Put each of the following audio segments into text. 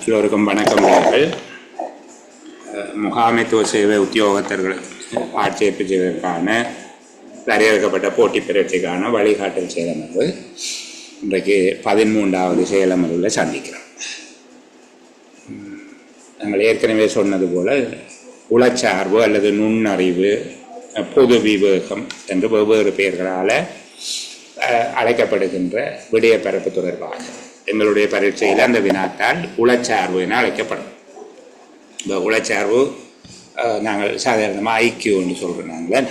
எல்லோருக்கும் வணக்கம். முகாமைத்துவ சேவை உத்தியோகத்தர்களுக்கு ஆட்சேர்ப்பு செய்வதற்கான வரையறுக்கப்பட்ட போட்டி பரீட்சைக்கான வழிகாட்டல் செயலமர்வு இன்றைக்கு 13வது செயலமர்வில் சந்திக்கிறோம். நாங்கள் ஏற்கனவே சொன்னது போல உளச்சார்பு அல்லது நுண்ணறிவு, பொது விவேகம் என்று வெவ்வேறு பெயர்களால் அழைக்கப்படுகின்ற விடயப்பரப்பு தொடர்பாக எங்களுடைய பரீட்சையில் அந்த வினாத்தால் உளச்சார்பு என அழைக்கப்படும். இந்த உளச்சார்பு நாங்கள் சாதாரணமாக ஐக்கியூன்னு சொல்கிறோம். நாங்கள்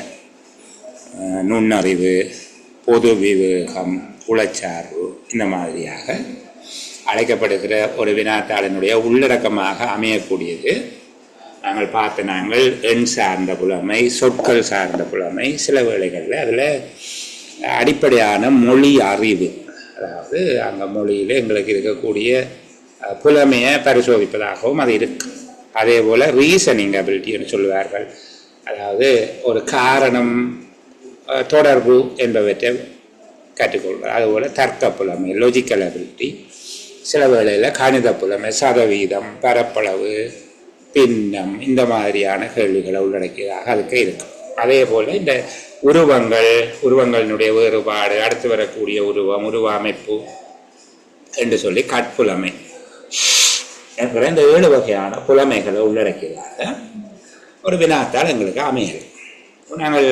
நுண்ணறிவு, பொது விவேகம், உளச்சார்பு இந்த மாதிரியாக அழைக்கப்படுகிற ஒரு வினாத்தாளினுடைய உள்ளடக்கமாக அமையக்கூடியது. நாங்கள் எண் சார்ந்த புலமை, சொற்கள் சார்ந்த புலமை, சில வேளைகளில் அதில் அடிப்படையான மொழி அறிவு, அதாவது அந்த மொழியில் எங்களுக்கு இருக்கக்கூடிய புலமையை பரிசோதிப்பதாகவும் அது இருக்கு. அதே போல் ரீசனிங் அபிலிட்டின்னு சொல்லுவார்கள், அதாவது ஒரு காரணம், தொடர்பு என்பவற்றை கற்றுக்கொள்வது. அதுபோல் தர்க்க புலமை, லொஜிக்கல் அபிலிட்டி, சில வேளையில் கணித புலமை, சதவீதம், பரப்பளவு, பின்னம், இந்த மாதிரியான கேள்விகளை உள்ளடக்கியதாக அதுக்கு இருக்கும். அதே போல் இந்த உருவங்களினுடைய வேறுபாடு, அடுத்து வரக்கூடிய உருவம், உருவ அமைப்பு என்று சொல்லி கட்புலமை என்கிற இந்த 7 வகையான புலமைகளை உள்ளடக்கியதாக ஒரு வினாத்தால் எங்களுக்கு அமையல். நாங்கள்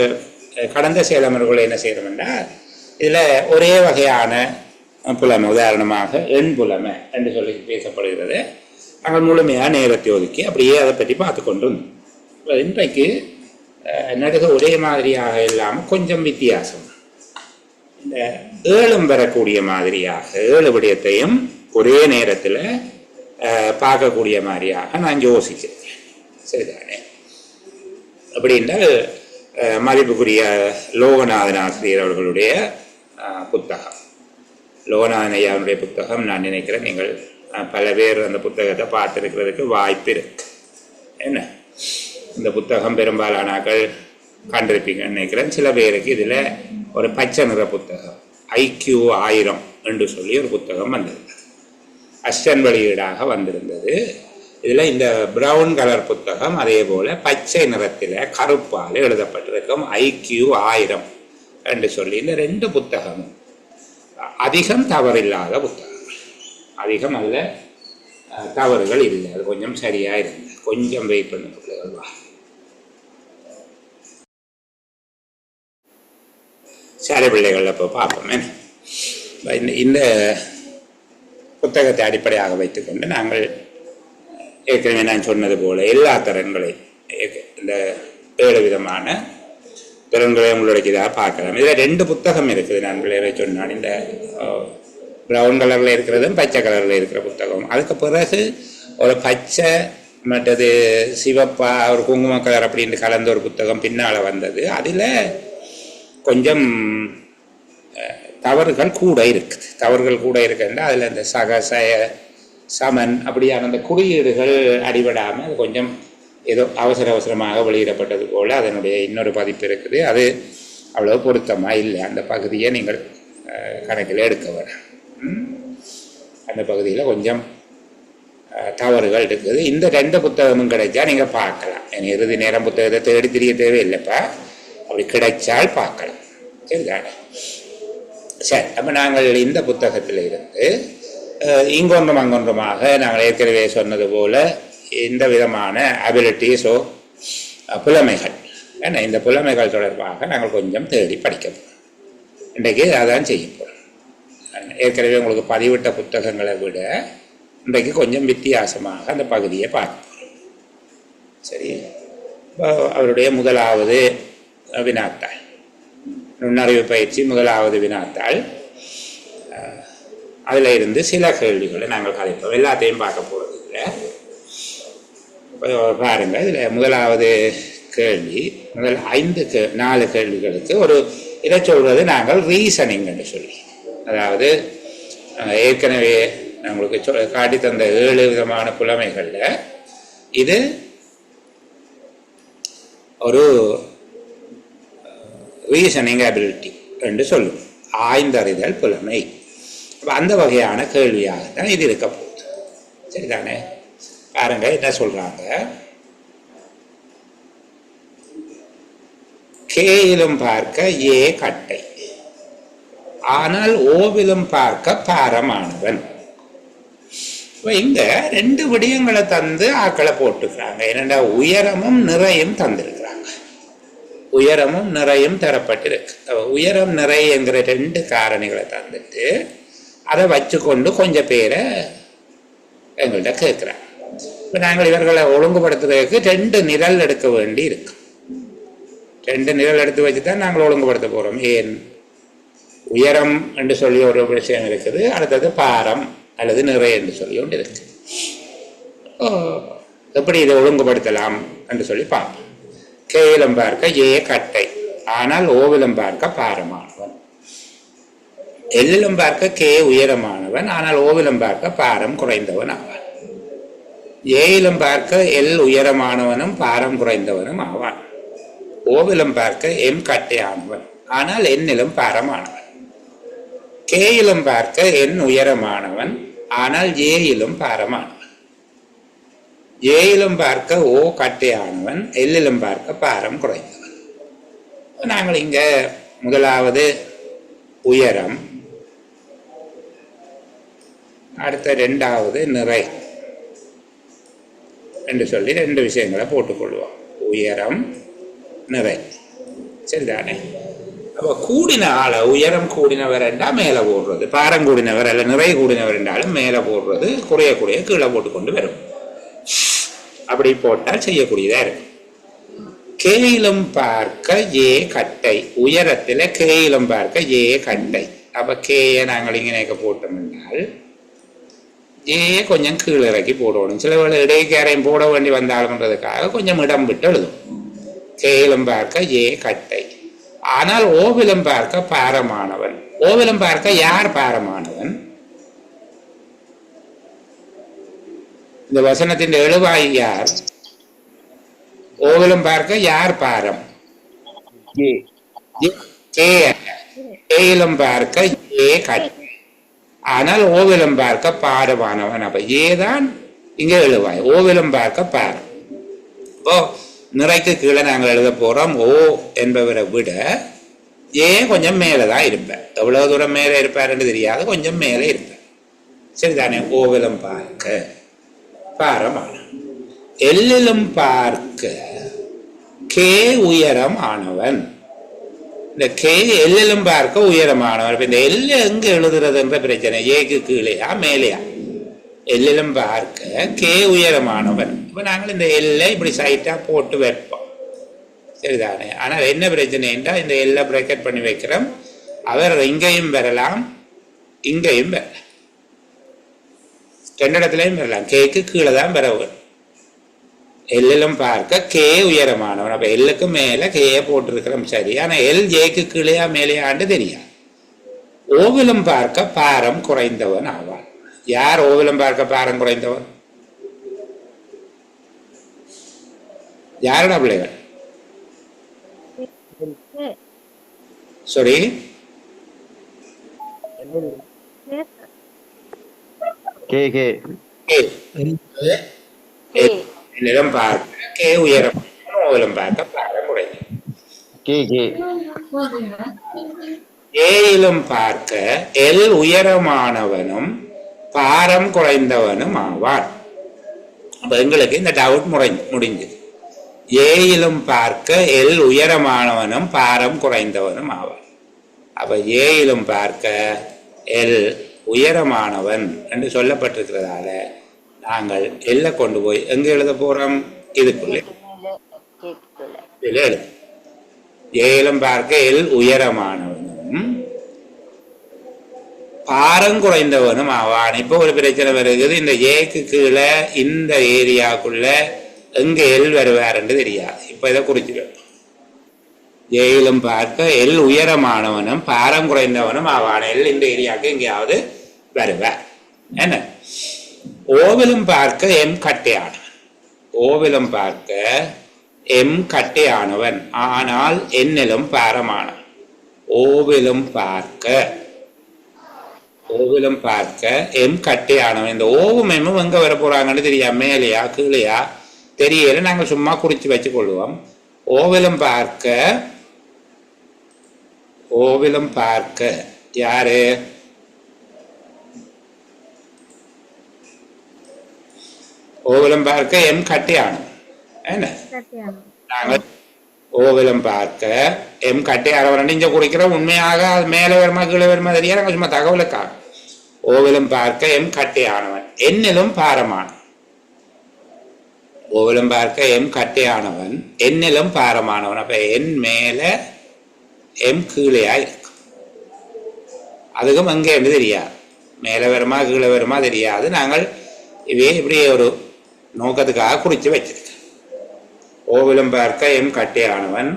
கடந்த செயலமர்வுகளை என்ன செய்யறோம்னா, இதில் ஒரே வகையான புலமை, உதாரணமாக எண் புலமை என்று சொல்லி பேசப்படுகிறது. நாங்கள் முழுமையாக நேரத்தை ஒதுக்கி அப்படியே அதை பற்றி பார்த்து கொண்டு வந்தோம். இன்றைக்கு நடுக ஒரே மாதிரியாக இல்லாமல் கொஞ்சம் வித்தியாசம், இந்த 7 வரக்கூடிய மாதிரியாக 7 விடயத்தையும் ஒரே நேரத்தில் பார்க்கக்கூடிய மாதிரியாக நான் யோசிக்கிறேன். சரிதானே? அப்படின்றால் மதிப்புக்குரிய லோகநாதன் ஆசிரியர் அவர்களுடைய புத்தகம், லோகநாதன் ஐயாவுடைய புத்தகம், நான் நினைக்கிறேன் நீங்கள் பல பேர் அந்த புத்தகத்தை பார்த்துருக்கிறதுக்கு வாய்ப்பு இருக்கு. என்ன, இந்த புத்தகம் பெரும்பாலானாக்கள் கண்டிருப்பீங்கன்னு நினைக்கிறேன். சில பேருக்கு இதில் ஒரு பச்சை நிற புத்தகம் IQ 1000 என்று சொல்லி ஒரு புத்தகம் வந்திருந்தது, அஸ்டன் வெளியீடாக வந்திருந்தது. இதில் இந்த ப்ரௌன் கலர் புத்தகம் அதே போல் பச்சை நிறத்தில் கருப்பால் எழுதப்பட்டிருக்கும் IQ 1000 என்று சொல்லி இந்த 2 புத்தகமும் அதிகம் தவறில்லாத புத்தகங்கள். அதிகம் அதில் தவறுகள் இல்லை, அது கொஞ்சம் சரியாக இருந்தது. கொஞ்சம் வெயிட் பண்ண பிள்ளைகள் வா. சரி பிள்ளைகள், இப்போ பார்ப்போமே. இந்த புத்தகத்தை அடிப்படையாக வைத்துக்கொண்டு நாங்கள் ஏற்கனவே நான் சொன்னது போல எல்லா திறன்களையும், இந்த 7 விதமான திறன்களையும் உள்ளடக்கியதாக பார்க்கலாம். இதில் 2 புத்தகம் இருக்குது. நான் பிள்ளைகளை சொன்னான், இந்த ப்ரௌன் கலரில் இருக்கிறதும் பச்சை கலரில் இருக்கிற புத்தகம். அதுக்கு பிறகு ஒரு பச்சை மற்றது சிவப்பா ஒரு குங்கும கலர் அப்படின்னு கலந்த ஒரு புத்தகம் பின்னால் வந்தது. அதில் கொஞ்சம் தவறுகள் கூட இருக்குதுன்னா அதில் இந்த சய, சமன் அப்படியான அந்த குறியீடுகள் அடிபடாமல் அது கொஞ்சம் ஏதோ அவசரமாக வெளியிடப்பட்டது போல் அதனுடைய இன்னொரு பதிப்பு இருக்குது. அது அவ்வளோ பொருத்தமாக இல்லை. அந்த பகுதியை நீங்கள் கணக்கில் எடுக்க வேணும். அந்த பகுதியில் கொஞ்சம் தவறுகள் இருக்குது. இந்த 2 புத்தகமும் கிடைச்சா நீங்கள் பார்க்கலாம். என் இறுதி நேரம் புத்தகத்தை தேடி தெரிய தேவையில்லைப்பா, அப்படி கிடைச்சால் பார்க்கலாம். சரிதானே? சரி, அப்போ நாங்கள் இந்த புத்தகத்தில் இருந்து இங்கொன்றும் அங்கொன்றுமாக நாங்கள் ஏற்கனவே சொன்னது போல் இந்த விதமான அபிலிட்டிஸோ புலமைகள், ஏன்னா இந்த புலமைகள் தொடர்பாக நாங்கள் கொஞ்சம் தேடி படிக்க போகிறோம். இன்றைக்கு அதான் செய்ய போகிறோம். ஏற்கனவே உங்களுக்கு பதிவிட்ட புத்தகங்களை விட இன்றைக்கு கொஞ்சம் வித்தியாசமாக அந்த பகுதியை பார்க்க. சரி, அவருடைய முதலாவது வினாத்தாள், நுண்ணறிவு பயிற்சி முதலாவது வினாத்தாள், அதில் இருந்து சில கேள்விகளை நாங்கள் கதைப்போம். எல்லாத்தையும் பார்க்க போகிறது இல்லை. பாருங்கள், இதில் முதலாவது கேள்வி, முதல் 4 கேள்விகளுக்கு ஒரு இதை சொல்வது நாங்கள் ரீசனிங் என்று சொல்லி, அதாவது ஏற்கனவே உங்களுக்கு காட்டி தந்த 7 விதமான புலமைகளில் இது ஒரு ரீசனிங் அபிலிட்டி என்று சொல்லும், ஆய்ந்தறிதல் புலமை. அப்போ அந்த வகையான கேள்வியாகத்தான் இது இருக்க போகுது. சரிதானே? பாருங்க என்ன சொல்றாங்க, கேயிலும் பார்க்க ஏ கட்டை, ஆனால் ஓவிலும் பார்க்க பாரமானவன். இங்க ரெண்டு விடயங்களை தந்து ஆக்களை போட்டுக்கிறாங்க. என்னடா, உயரமும் நிறையும் தந்திருக்கிறாங்க. உயரமும் நிறையும் தரப்பட்டிருக்கு. உயரம் நிறை என்கிற ரெண்டு காரணிகளை தந்துட்டு அதை வச்சுக்கொண்டு கொஞ்சம் பேரை எங்கள்கிட்ட கேட்குறாங்க. இப்போ நாங்கள் இவர்களை ஒழுங்குபடுத்துறதுக்கு ரெண்டு நிரல் எடுக்க வேண்டி இருக்கு. ரெண்டு நிரல் எடுத்து வச்சு தான் நாங்கள் ஒழுங்குபடுத்த போகிறோம். ஏன், உயரம் என்று சொல்லி ஒரு விஷயம் இருக்குது, அடுத்தது பாரம் அல்லது நிறை என்று சொல்லி ஒன்று இருக்கு. எப்படி இதை ஒழுங்குபடுத்தலாம் என்று சொல்லி பார்ப்போம். கேயிலும் பார்க்க ஏ கட்டை, ஆனால் ஓவிலும் பார்க்க பாரமானவன். எல்லிலும் பார்க்க கே உயரமானவன், ஆனால் ஓவிலும் பார்க்க பாரம் குறைந்தவன் ஆவான். ஏயிலும் பார்க்க எல் உயரமானவனும் பாரம் குறைந்தவனும் ஆவான். ஓவிலும் பார்க்க எம் கட்டையானவன், ஆனால் என்னிலும் பாரமானவன். கேயிலும் பார்க்க என் உயரமானவன், ஆனால் ஏயிலும் பாரமானவன். ஏயிலும் பார்க்க ஓ கட்டையானவன், எல்லிலும் பார்க்க பாரம் குறைந்தவன். நாங்கள் இங்க முதலாவது உயரம், அடுத்த ரெண்டாவது நிறை என்று சொல்லி ரெண்டு விஷயங்களை போட்டுக்கொள்வோம். உயரம், நிறை, சரிதானே? அப்போ கூடின ஆளை உயரம் கூடினவர் என்றால் மேலே போடுறது, பாரம் கூடினவர் அல்ல நிறை கூடினவர் என்றாலும் மேலே போடுறது, குறைய கீழே போட்டுக்கொண்டு வரும். அப்படி போட்டால் செய்யக்கூடியதா இருக்கும். கேயிலும் பார்க்க ஏ கட்டை, உயரத்தில் கேயிலும் பார்க்க ஏ கட்டை. அப்ப கேயை நாங்கள் இங்கே நினைக்க போட்டோம் என்றால் ஏ கொஞ்சம் கீழே இறக்கி போடணும். சில வேளை இடைக்காரையும் போட வேண்டி வந்தாலும்ன்றதுக்காக கொஞ்சம் இடம் விட்டு எழுதும். கேயிலும் பார்க்க ஏ கட்டை, ஆனால் ஓவிலும் பார்க்க பாரமானவன். ஓவிலும் பார்க்க யார் பாரமானவன்? இந்த வசனத்தின் எழுவாய் யார்? ஓவிலும் பார்க்க யார் பாரம்? கேயிலும் பார்க்க ஏ கட்டை, ஆனால் ஓவிலும் பார்க்க பாரமானவன். அப்ப ஏதான் இங்க எழுவாய், ஓவிலும் பார்க்க பாரம். ஓ, நிறைக்கு கீழே நாங்கள் எழுத போறோம். ஓ என்பவரை விட ஏ கொஞ்சம் மேலதான் இருப்பேன். எவ்வளவு தூரம் மேலே இருப்பாருன்னு தெரியாது, கொஞ்சம் மேலே இருப்பேன், சரிதானே? ஓவிலும் பார்க்க பாரமான. எல்லிலும் பார்க்க கே உயரம் ஆனவன். இந்த கே எல்லிலும் பார்க்க உயரமானவன். இந்த எல்ல எங்க எழுதுறது என்ற பிரச்சனை, ஏக்கு கீழேயா மேலேயா? எல்லிலும் பார்க்க கே உயரமானவன். இப்ப நாங்கள் இந்த எல்லை இப்படி சைட்டா போட்டு வைப்போம், சரிதானே? ஆனால் என்ன பிரச்சனை என்றால் இந்த எல்லை பிரேக்கெட் பண்ணி வைக்கிறோம். அவர் இங்கேயும் வரலாம், இங்கேயும் வரலாம், ரெண்டு இடத்துலையும் வரலாம். கேக்கு கீழே தான் வரவன். எல்லிலும் பார்க்க கே உயரமானவன். அப்ப எல்லுக்கு மேல கே போட்டிருக்கிறோம், சரி. ஆனா எல் ஏக்கு கீழேயா மேலேயான்னு தெரியாது. ஓவிலும் பார்க்க பாரம் குறைந்தவன் ஆவான். யார் ஓவிலும் பார்க்க பாரம் குறைந்தவன்? யாருடா பிள்ளைகள்? சாரி, என்னிடம் பார்க்க கே உயரம், ஓவிலும் பார்க்க பாரம் குறைந்தவன். ஏயிலும் பார்க்க எல் உயரமானவனும் பாரம் குறைந்தவனும் ஆவான். அப்ப எங்களுக்கு இந்த டவுட் முடிஞ்சது. ஏயிலும் பார்க்க எல் உயரமானவனும் பாரம் குறைந்தவனும் ஆவான். அப்ப ஏயிலும் பார்க்க எல் உயரமானவன் என்று சொல்லப்பட்டிருக்கிறதால நாங்கள் எல்லை கொண்டு போய் எங்க எழுத போறோம்? இதுக்குள்ளே எழுத. ஏயிலும் பார்க்க எல் உயரமானவனும் பாரம் குறைந்தவனும் ஆவான். இப்போ ஒரு பிரச்சனை வருகிறது. இந்த ஏக்கு கீழே இந்த ஏரியாக்குள்ள எங்க எல் வருவார் என்று தெரியாது. இப்ப இதை குறிச்சிடும். ஏயிலும் பார்க்க எல் உயரமானவனும் பாரம் குறைந்தவனும் ஆவான். எல் இந்த ஏரியாவுக்கு எங்கேயாவது வருவார். என்ன? ஓவிலும் பார்க்க எம் கட்டையானவன். ஓவிலும் பார்க்க எம் கட்டையானவன், ஆனால் என்னிலும் பாரமானவன். ஓவிலும் பார்க்க ஓவிலும் பார்க்க எம் கட்டையானவன். இந்த ஓவும் எம்மும் எங்க வர போறாங்கன்னு தெரியாது, மேலையா கீழையா தெரியல, நாங்க சும்மா குறிச்சு வச்சு கொள்வோம். ஓவிலும் பார்க்க, ஓவிலும் பார்க்க யாரு? ஓவிலும் பார்க்க எம் கட்டையானவன். என்ன நாங்கள் ஓவிலும் பார்க்க எம் கட்டையானவன் இங்க குறிக்கிறோம். உண்மையாக அது மேல வருமா கீழே வருமா தெரியாது, நாங்கள் சும்மா தகவலுக்காக. ஓவிலும் பார்க்க எம் கட்டையானவன் என்னிலும் பாரமானவன். ஓவிலும் பார்க்க எம் கட்டையானவன் என்னிலும் பாரமானவன். அப்ப என் மேல எம் கீழையா இருக்கு. அதுக்கும் அங்கே என்று தெரியாது, மேல வருமா கீழே வருமா தெரியாது. நாங்கள் இவே இப்படி ஒரு நோக்கத்துக்காக குறித்து வச்சிருக்கேன். ஓவிலும் பார்க்க எம் கட்டையானவன்,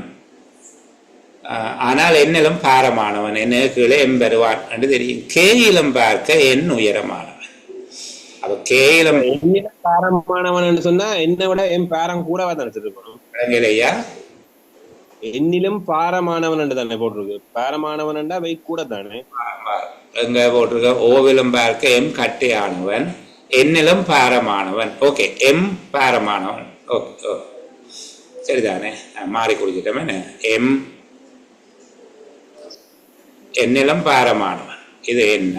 ஆனால் என்னிலும் பாரமானவன், என்ன கீழே எம் பெறுவான் என்று தெரியும். கேயிலும் பார்க்க என் உயரமானவன். அப்ப கேயிலும் பாரமானவன் சொன்னா என்னை விட என் பாரம் கூட நினைச்சிருக்கணும் இல்லையா? என்னிலும் பாரமானவன் என்று தானே போட்டிருக்கு. பாரமானவன் வெயிட் கூட தானே எங்க போட்டிருக்க? ஓவிலும் பார்க்க எம் கட்டையானவன் என்னிலும் பாரமானவன். ஓகே, எம் பாரமானவன். ஓகே, சரிதானே? மாறி குடிச்சிட்டோமே. எம் என்னிலும் பாரமானவன். இது என்ன?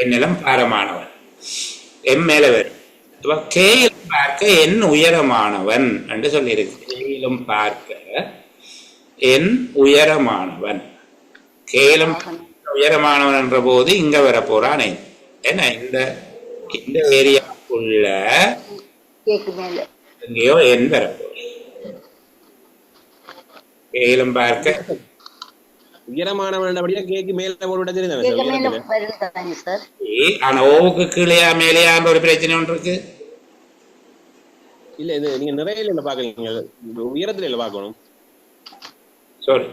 என்னிலும் பாரமானவன். எம் மேல வரும். கேயிலும் பார்க்க என் உயரமானவன் என்று சொல்லியிருக்கு. கேயிலும் பார்க்க என் உயரமானவன். கேயிலும் உயரமானவன் என்ற போது இங்க வர போறானே என்ன? இந்த ஏரியாக்குள்ள எங்கேயோ என் வர போற. கேயிலும் பார்க்க உயரமானவன் கேக்கு மேல ஒரு ஆனா ஓவுக்கு கீழையா மேலையான்ற ஒரு பிரச்சனை ஒன்று இருக்கு. இல்ல இது நீங்க நிறைய இல்ல பாக்குறீங்க, உயரத்துல இல்ல பாக்கணும். சாரி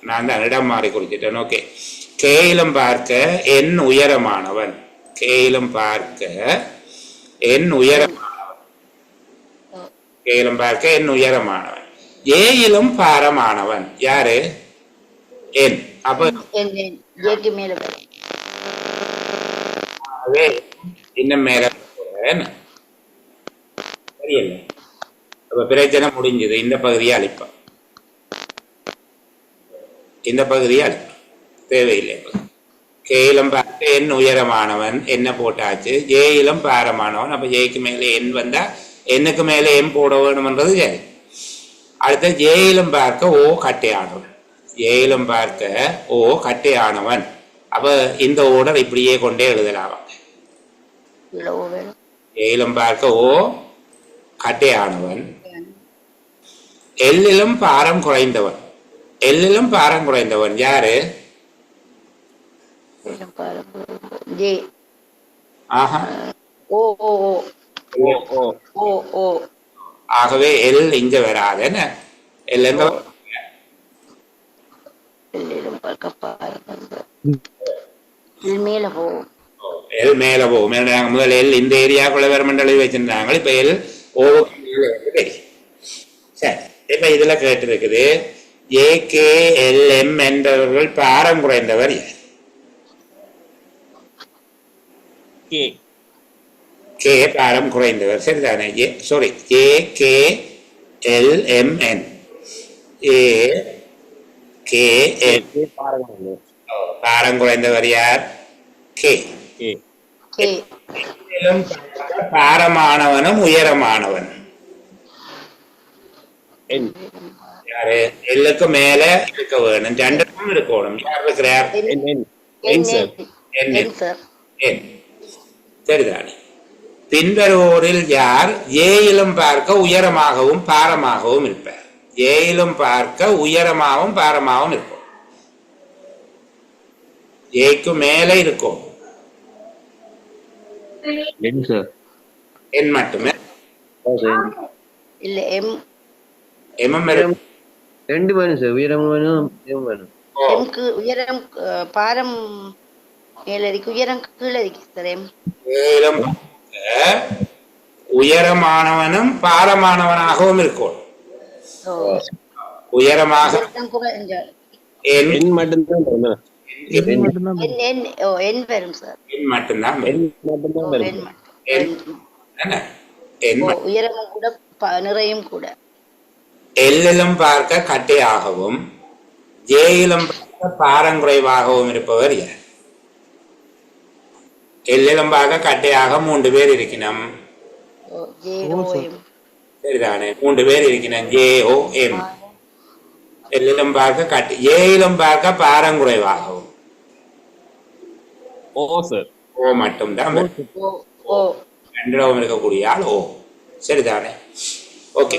நான் தான் இடம் மாறி குறிச்சிட்டேன். ஓகே, கேயிலும் பார்க்க என் உயரமானவன். கேயிலும் பார்க்க என் உயரமானவன். கேயிலும் பார்க்க என் உயரமானவன். ஏயிலும் பாரமானவன் யாரு? என். அப்ப இன்னும் மேல தெரியல. அப்ப பிரச்சனை முடிஞ்சது. இந்த பகுதியை அழிப்போம், இந்த பகுதியை அழிப்போம், தேவையில்லை. கேயிலும் பார்க்க என் உயரமானவன் என்ன போட்டாச்சு. ஏயிலும் பாரமானவன். அப்ப ஏக்கு மேலே என் வந்தா எண்ணுக்கு மேலே எம் போட வேணும்ன்றது சரி. அடுத்த ஏயிலும் பார்க்க ஓ கட்டையானவன். ஏயிலும் பார்க்க ஓ கட்டையானவன். அப்ப இந்த ஓடர் இப்படியே கொண்டே எழுதலாம். ஏயிலும் பார்க்க ஓ கட்டையானவன். எல்லிலும் பாரம் குறைந்தவன். எல்லிலும் பாரம் குறைந்தவன் யாரு? ஆகவே எல் இங்க வராது. என்ன எல் எங்க எல் மேல போகும். முதல் எல் இந்த ஏரியாக்குள்ள வரும் எழுதி வச்சிருந்தாங்க. இப்ப எல் ஓவுக்கு தெரியும். சரி, இப்ப இதுல கேட்டு இருக்குது AKLM என்றவர்கள் பாரம் குறைந்தவர் யார்? கே பாரம் குறைந்தவர், சரிதானே? Sorry, AKLMN. பாரம் குறைந்தவர் யார்? கே. பாரமானவனும் உயரமானவன் யாரு? எல்லுக்கு மேல இருக்க வேணும், ரெண்டுக்கும் இருக்கணும். யார் இருக்கிறார்? சரிதானே? பின்வருவோரில் யார் ஏயிலும் பார்க்க உயரமாகவும் பாரமாகவும் இருப்பார்? ஏயிலும் பார்க்க உயரமாகவும் பாரமாகவும் இருக்கும். ஏக்கு மேல இருக்கும். என் மட்டுமே இல்ல எம். எம் ரெண்டு வேணும் சார். உயரம் வேணும், எம் வேணும். எம்க்கு உயரம் பாரம் மேல இருக்கு, உயரம் கீழே இருக்கு சார். எம் ஏயிலும் உயரமானவனும் பாரமானவனாகவும் இருக்கும். உயரமாக உயரம் குறைஞ்ச எண் எண் மட்டும்தான் வரும். எண் மட்டும்தான் என் என் ஓ என் வரும் சார். எண் மட்டும்தான் எண் வரும். மட்டும்தான் ஓ வரும். என் மட்டும். எண் என்ன? எண் ஓ உயரமும் கூட நிறையும் கூட. எல்லிலும் பார்க்க கட்டையாகவும் ஜேயிலும் பார்க்க பாரங்குறைவாகவும் இருப்பவர் யார்? எல்லிலும் பார்க்க கட்டையாக 3 பேர் இருக்கணும். O J O M. சரிதானே? 3 பேர் இருக்கணும். JOM. எல்லிலும் பார்க்க கட்டு ஏயிலும் பார்க்க பாரங்குறைவாகவும். ஓ சார். ஓ மட்டும்தான் வரும். ஓ ஓ 2 இருக்கக்கூடிய ஆள் ஓ. சரிதானே? ஓகே.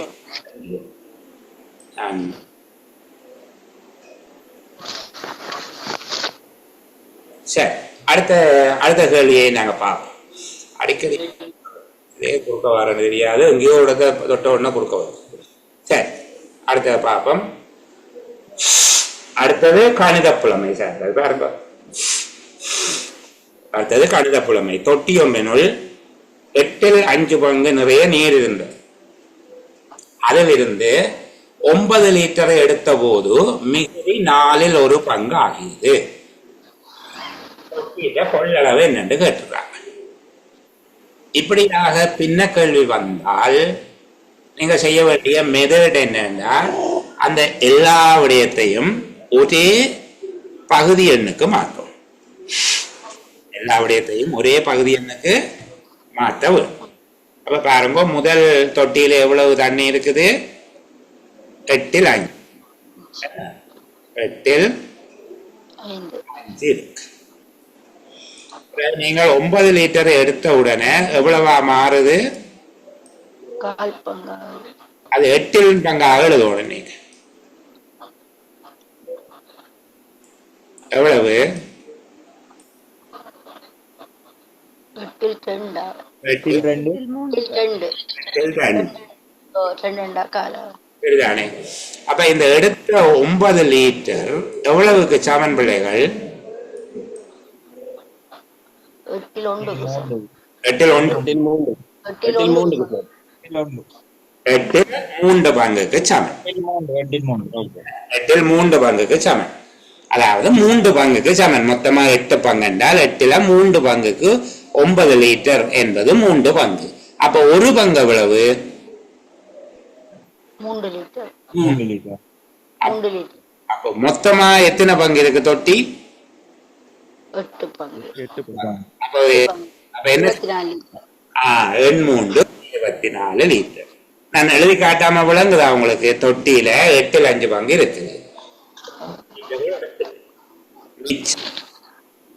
சரி, அடுத்த கேள்வியை நாங்க பார்ப்போம். அடிக்கடி இதே குறுக்க வர தெரியாது, எங்கேயோ இடத்த தொட்ட உடனே குறுக்க வரும். சரி, அடுத்ததை பார்ப்போம். அடுத்தது கணித புலமை. சார் பாருங்க, அடுத்தது கணித புலமை. தொட்டி ஒன்றினுள் 8 5 பங்கு நிறைய நீர் இருந்தது. அதிலிருந்து 9 லிட்டரை எடுத்த போது மிகுதி 4 1 பங்கு ஆகியது. தொட்டியில கொள்ளளவு என்னன்னு கேட்டுறாங்க. இப்படியாக பின்ன கேள்வி வந்தால் நீங்க செய்ய வேண்டிய மெத்தட் என்னன்னா, அந்த எல்லா விடயத்தையும் ஒரே பகுதி எண்ணுக்கு மாற்றும். எல்லா விடயத்தையும் ஒரே பகுதி எண்ணுக்கு மாற்ற வேண்டும். அப்ப பாருங்க, முதல் தொட்டியில எவ்வளவு தண்ணி இருக்குது? 8 ல் 5. 8 ல் 5 இருக்கு. நீங்கள் 9 லிட்டர் எடுத்த உடனே எவ்வளவா மாறுது? கால் பங்கா. அது 8 ல் பங்காக எழுதணும். நீங்க எவ்வளவு? 8 2 8 2 2 2 காலா. சரிதானே? அப்ப இந்த எடுத்த 9 லிட்டர் எவ்வளவுக்கு சமன் பிள்ளைகள்? 8 1 சார். 8 ல் 1. 8 1 சார். 8 3 பங்குக்கு சமன். 8 ல் 3 பங்குக்கு சமன். அதாவது 3 பங்குக்கு சமன். மொத்தமா 8 பங்கு என்றால் 8 ல் 3 பங்குக்கு 9 லிட்டர் என்பது 3 பங்கு. அப்ப ஒரு பங்கு எவ்வளவு? 3 லிட்டர். 3 லிட்டர். அப்ப மொத்தமா எத்தனை பங்கு இருக்கு தொட்டி? 8 பங்கு. அப்ப என்ன? 24 லிட்டர். எண் 3 24 லிட்டர். நான் எழுதி காட்டாம விளங்குதா உங்களுக்கு? தொட்டியில 8 ல் 5 பங்கு இருக்குது.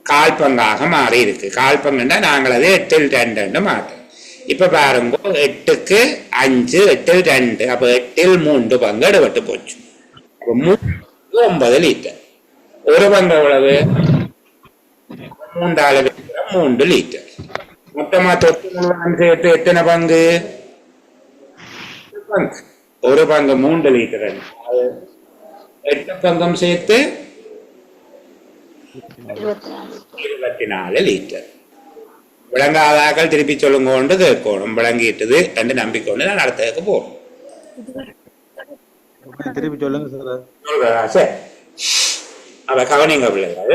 கால் பங்காக மாறி இருக்கு. கால் பங்குன்னா நாங்கள் அதை 8 ல் 2 மாற்றோம். இப்ப பாருங்க, 8க்கு 5, 8 ல் 2. அப்ப 8 ல் 3 பங்கு எடுபட்டு போச்சு. 9 லிட்டர். ஒரு பங்கு எவ்வளவு? 3 லிட்டர். மொத்தமா தொட்டி சேர்த்து எத்தனை பங்கு? ஒரு பங்கு 3 லிட்டர். 8 பங்கம் சேர்த்து 24 லிட்டர். விளங்காதாக்கள் திருப்பி சொல்லுங்க கேட்கணும். விளங்கிட்டுது என்று நம்பிக்கொண்டு நான் அடுத்ததுக்கு போறோம். திருப்பி சொல்லுங்க சார். சொல்றதா? சரி, அப்ப கவனிங்க பிள்ளைகள்.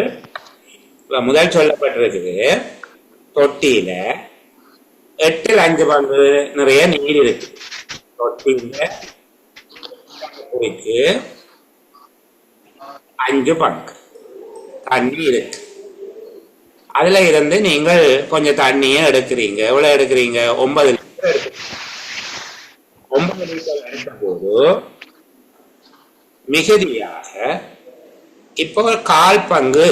முதல் சொல்லப்பட்டிருக்குது, தொட்டியில 8 ல் 5 பங்கு நிறைய நீர் இருக்கு. தொட்டியில 5 பங்கு தண்ணி இருக்கு. அதுல இருந்து நீங்கள் கொஞ்சம் தண்ணியை எடுக்கிறீங்க. எவ்வளவு எடுக்கிறீங்க? 9 லிட்டர் எடுக்கிறீங்க. 9 லிட்டர் எடுத்த போது மிகுதியாக இப்போ கால் பங்கு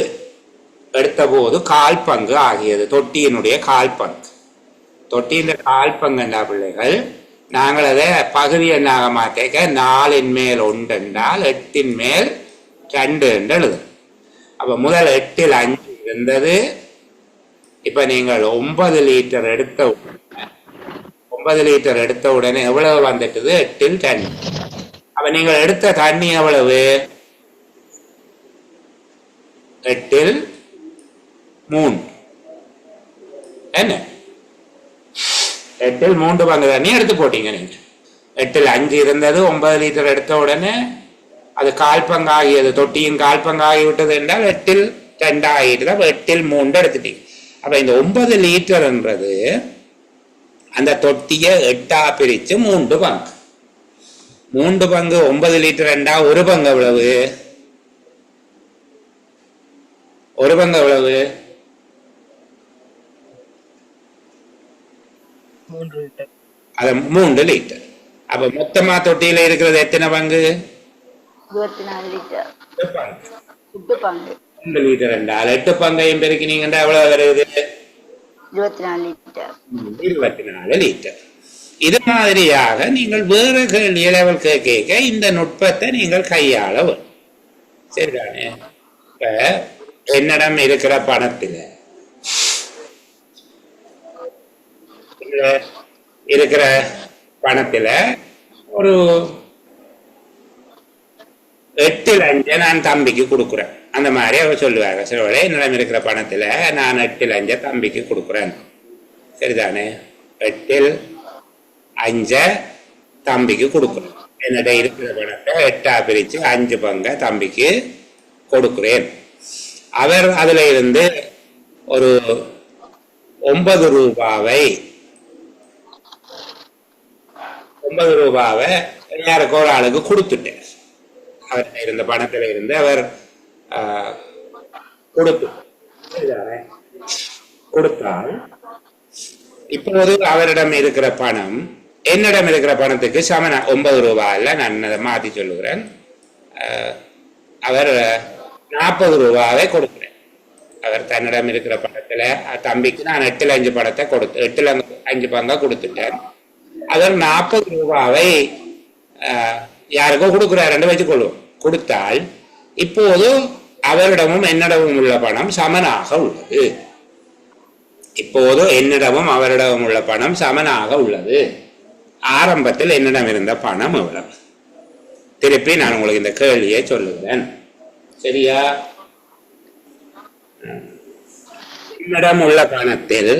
எடுத்த போது கால் பங்கு ஆகியது. தொட்டியினுடைய கால் பங்கு. தொட்டியின் கால் பங்கு என்ன பிள்ளைகள்? நாங்கள் அதை பகுதி எண்ணாக மாற்றேக்க 4 ன் மேல் 1 என்றால் 8 ன் மேல் 2 என்று எழுதணும். அப்ப முதல் 8 ல் 5 இருந்தது. இப்ப நீங்கள் 9 லிட்டர் எடுத்த உடனே எவ்வளவு வந்துட்டது? 8 ல் 2. அப்ப நீங்கள் எடுத்த தண்ணி எவ்வளவு? 8 ல் 3. என்ன? 8 ல் 3 பங்கு தண்ணி எடுத்து போட்டீங்க. நீங்க 8 ல் 5 இருந்தது. 9 லிட்டர் எடுத்த உடனே அது கால் பங்காகியது, தொட்டியும் கால் பங்காகி விட்டது என்றால் 8ல் 2 ஆகிட்டு, 8ல் 3 எடுத்துட்டீங்க. அப்ப இந்த 9 லிட்டர்ன்றது அந்த தொட்டியை 8ஆ பிரிச்சு 3 பங்கு. 3 பங்கு 9 லிட்டர் என்றா ஒரு பங்கு எவ்வளவு? ஒரு பங்கு எவ்வளவு? 3 லிட்டர். அது 3 லிட்டர். அப்ப மொத்தமா தொட்டியில இருக்கிறது எத்தனை பங்கு? 24 லிட்டர். 8 பங்கு. 8 பங்கு. 2 லிட்டர் என்றால் 8 பங்கையும் பெருக்கினீங்கன்னா எவ்வளவு வருது? 24 லிட்டர். 24 லிட்டர். இது மாதிரியாக நீங்கள் வேறு கேள்வி லெவல் கேட்க இந்த நுட்பத்தை நீங்கள் கையாள வேண்டும். சரிதானே? இப்ப என்னிடம் இருக்கிற பணத்தில் இருக்கிற பணத்துல ஒரு 8ல் 5 நான் தம்பிக்கு கொடுக்குறேன். அந்த மாதிரி அவர் சொல்லுவாங்க, சில என்னிடம் இருக்கிற பணத்துல நான் 8ல் 5 தம்பிக்கு கொடுக்குறேன். சரிதானே? 8ல் 5 தம்பிக்கு கொடுக்குறேன். என்னிட இருக்கிற பணத்தை 8ஆ பிரிச்சு 5 பங்கை தம்பிக்கு கொடுக்குறேன். அவர் அதுல இருந்து ஒரு 9 ரூபாவை யாருக்கோ ஒரு ஆளுக்கு கொடுத்துட்டேன். அவர் இருந்த பணத்துல இருந்து அவர் கொடுத்தால் இப்போது அவரிடம் இருக்கிற பணம் என்னிடம் இருக்கிற பணத்துக்கு சமன 9 ரூபாயில் நான் அதை மாற்றி சொல்லுகிறேன். அவர் 40 ரூபாவை கொடுக்கிறேன். அவர் தன்னிடம் இருக்கிற பணத்துல தம்பிக்கு நான் 8ல் 5 பணத்தை கொடுத்து 8ல் 5 பங்கா கொடுத்துட்டேன். அவர் 40 ரூபாவை யாருக்கோ கொடுக்குறாருன்னு வச்சுக்கொள்வோம். கொடுத்தால் இப்போது அவரிடமும் என்னிடமும் உள்ள பணம் சமனாக உள்ளது. இப்போது என்னிடமும் அவரிடமும் உள்ள பணம் சமனாக உள்ளது. ஆரம்பத்தில் என்னிடம் இருந்த பணம் எவ்வளவு? திருப்பி நான் உங்களுக்கு இந்த கேள்வியை சொல்லுகிறேன். சரியா? என்னிடம் உள்ள பணத்தில்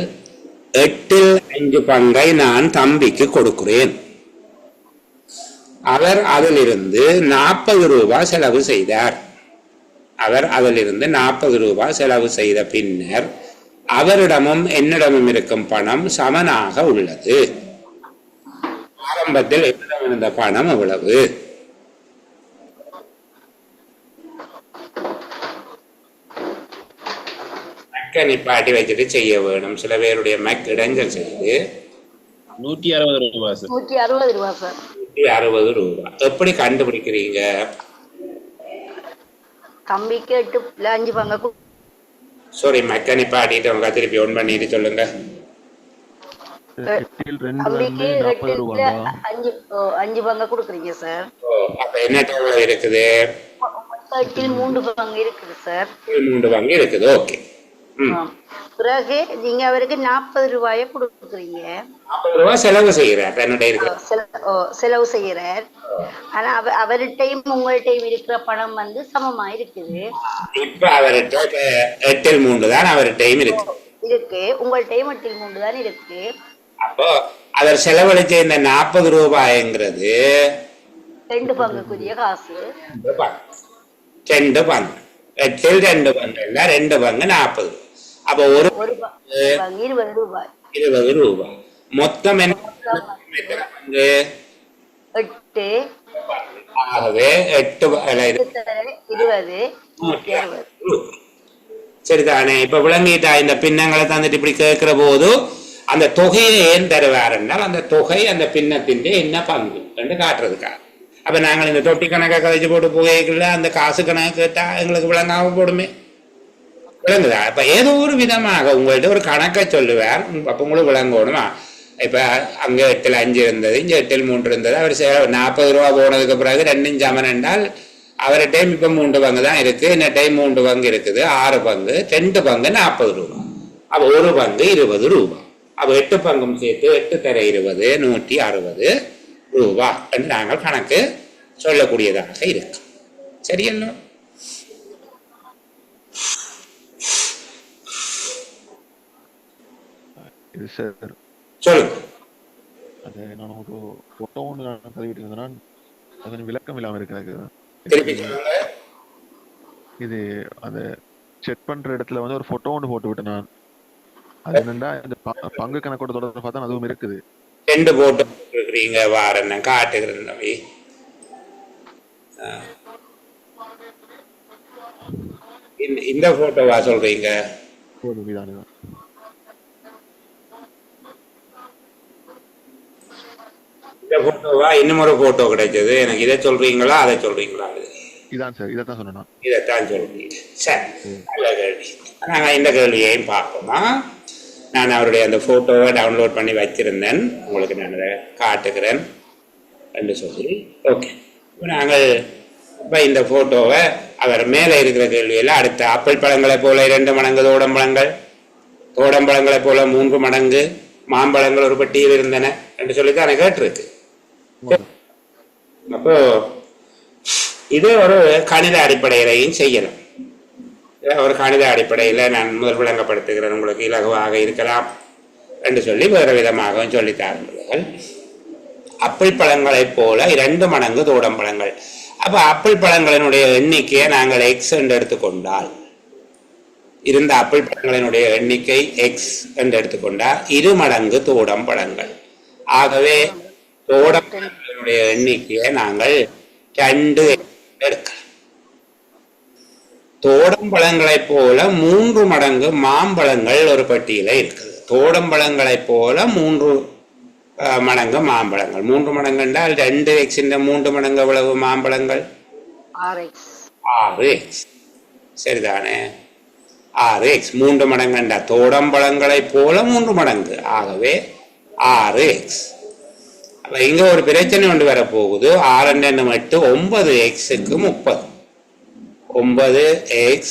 8ல் 5 பங்கை நான் தம்பிக்கு கொடுக்கிறேன். அவர் அதிலிருந்து 40 ரூபாய் செலவு செய்தார். அவர் அதிலிருந்து 40 ரூபாய் செலவு செய்த பின்னர் அவரிடமும் என்னிடமும் இருக்கும் பணம் சமனாக உள்ளது. ஆரம்பத்தில் என்னிடம் இருந்த பணம் எவ்வளவு? மக்க நிப்பாட்டி வச்சுட்டு செய்ய வேணும். சில பேருடைய மக் இடைஞ்சல் செய்து 160 ரூபாய் சார். 160 ரூபாய் சார். 160 ரூபாய். எப்படி கண்டுபிடிக்கிறீங்க? தம்பிக்கு 8ல் 5 பங்கு. சாரி, மக்க நிப்பாட்டிட்டு உங்க திருப்பி ஒன் பண்ணிட்டு சொல்லுங்க. தம்பிக்கு 8ல் 5 பங்கு கொடுக்குறீங்க சார். அப்ப என்ன எவ்வளவு இருக்குது? 8ல் 3 பங்கு இருக்குது சார். 3 பங்கு இருக்குது. ஓகே. பிறகு நீங்க அவருக்கு 40 ரூபாயை கொடுக்குறீங்க. 40 ரூபாய் செலவு செய்யறார். என்னுடைய செலவு செய்யறார். ஆனா அவர்கிட்டையும் உங்கள்கிட்டையும் இருக்கிற பணம் வந்து சமமா இருக்குது. இப்ப அவர்கிட்ட 8ல் 3 தான் அவர்கிட்டையும் இருக்கு. உங்கள்கிட்டையும் 8ல் 3 தான் இருக்கு. அப்போ அவர் செலவழிச்ச இந்த 40 ரூபாய்ங்கிறது 2 பங்குக்குரிய காசு. 2 பங்கு. 8ல் 2 பங்கு இல்ல, 2 பங்கு 40. அப்போ ஒரு பங்கு 20 ரூபாய். 20 ரூபாய். மொத்தம் என்ன பங்கு? 8. ஆகவே 8 20 160. சரிதானே? இப்ப விளங்கிட்டா? இந்த பின்னங்களை தந்துட்டு இப்படி கேட்கிற போது அந்த தொகையை ஏன் தருவார் என்றால் அந்த தொகை அந்த பின்னத்தின் என்ன பங்கு என்று காட்டுறதுக்காக. அப்ப நாங்கள் இந்த தொட்டி கணக்கை கழிச்சு போட்டு புகைக்குள்ள அந்த காசு கணக்கு கேட்டா எங்களுக்கு விளங்காம போடுமே. விளங்குதா? இப்ப ஏதோ ஒரு விதமாக உங்கள்கிட்ட ஒரு கணக்கை சொல்லுவார். அப்ப உங்களுக்கு விளங்கணுமா? இப்ப அங்க 8ல் 5 இருந்தது, இங்க 8ல் 3 இருந்தது. அவர் 40 ரூபா போனதுக்கு பிறகு 2 சமன் என்றால் அவரை டைம் இப்ப 3 பங்கு தான் இருக்கு. இந்த டைம் 3 பங்கு இருக்குது. 6 பங்கு. 2 பங்கு 40 ரூபாய். அப்ப ஒரு பங்கு 20 ரூபாய். அப்ப 8 பங்கும் சேர்த்து 8 தர 20 160 ரூபாய் என்று நாங்கள் கணக்கு சொல்லக்கூடியதாக இருக்கு. சரியல்ல? சொல்லுங்க. அது நான் ஒரு போட்டோ ஒன்று நான் பதிவிட்டு இருந்தேன்னா அது கொஞ்சம் விளக்கம் இல்லாமல் இருக்கு எனக்கு. திருப்பி சொல்லுங்க. இது அந்த செக் பண்ற இடத்துல வந்து ஒரு போட்டோ ஒன்று போட்டு விட்டேன் நான். அது என்னன்னா இந்த பங்கு கணக்கோட தொடர்பு பார்த்தா அதுவும் இருக்குது. 2 போட்டோ இருக்கிறீங்க, வாரேன் காட்டுகிறேன் தம்பி. இந்த போட்டோவா சொல்றீங்க? இதானுதான். இந்த போட்டோவா? இன்னும் ஒரு போட்டோ கிடைச்சது எனக்கு. இதை சொல்றீங்களா அதை சொல்றீங்களா? இதான் சார், இதைத்தான் சொன்னேன். இதைத்தான் சொல்றீங்க. சரி, நல்ல கேள்வி. நாங்கள் இந்த கேள்வியையும் பார்ப்போமா. நான் அவருடைய அந்த போட்டோவை டவுன்லோட் பண்ணி வச்சிருந்தேன், உங்களுக்கு நான் அதை காட்டுகிறேன் என்று சொல்லி. ஓகே, நாங்கள் இப்போ இந்த போட்டோவை அவர் மேலே இருக்கிற கேள்வியில் அடுத்த ஆப்பிள் பழங்களை போல 2 மடங்கு தோடம்பழங்கள், தோடம்பழங்களை போல 3 மடங்கு மாம்பழங்கள் ஒரு பட்டியல் இருந்தன என்று சொல்லி தான் கேட்டிருக்கு. அப்போ இது ஒரு கணித அடிப்படையிலையும் செய்யலாம். ஒரு கணித அடிப்படையில் நான் முதல் விளங்கப்படுத்துகிறேன், உங்களுக்கு இலகுவாக இருக்கலாம் என்று சொல்லி வேறு விதமாகவும் சொல்லித்தார்கள். ஆப்பிள் பழங்களைப் போல 2 மடங்கு தோடம்பழங்கள். அப்போ ஆப்பிள் பழங்களினுடைய எண்ணிக்கையை நாங்கள் எக்ஸ் என்று எடுத்துக்கொண்டால், இருந்த ஆப்பிள் பழங்களினுடைய எண்ணிக்கை எக்ஸ் என்று எடுத்துக்கொண்டால் 2 மடங்கு தோடம்பழங்கள். ஆகவே தோடம்பழங்களுடைய எண்ணிக்கையை நாங்கள் 2 எடுக்கலாம். தோடம்பழங்களைப் போல 3 மடங்கு மாம்பழங்கள் ஒரு பட்டியல இருக்குது. தோடம்பழங்களைப் போல 3 மடங்கு மாம்பழங்கள். 3 மடங்கு என்றால் 2x 3 மடங்கு எவ்வளவு மாம்பழங்கள்? 6x. சரிதானே? 6x 3 மடங்கு என்றால் தோடம்பழங்களைப் போல 3 மடங்கு. ஆகவே 6x. அப்ப இங்க ஒரு பிரச்சனை ஒன்று வரப்போகுது. 6 8 9xக்கு 30. 9x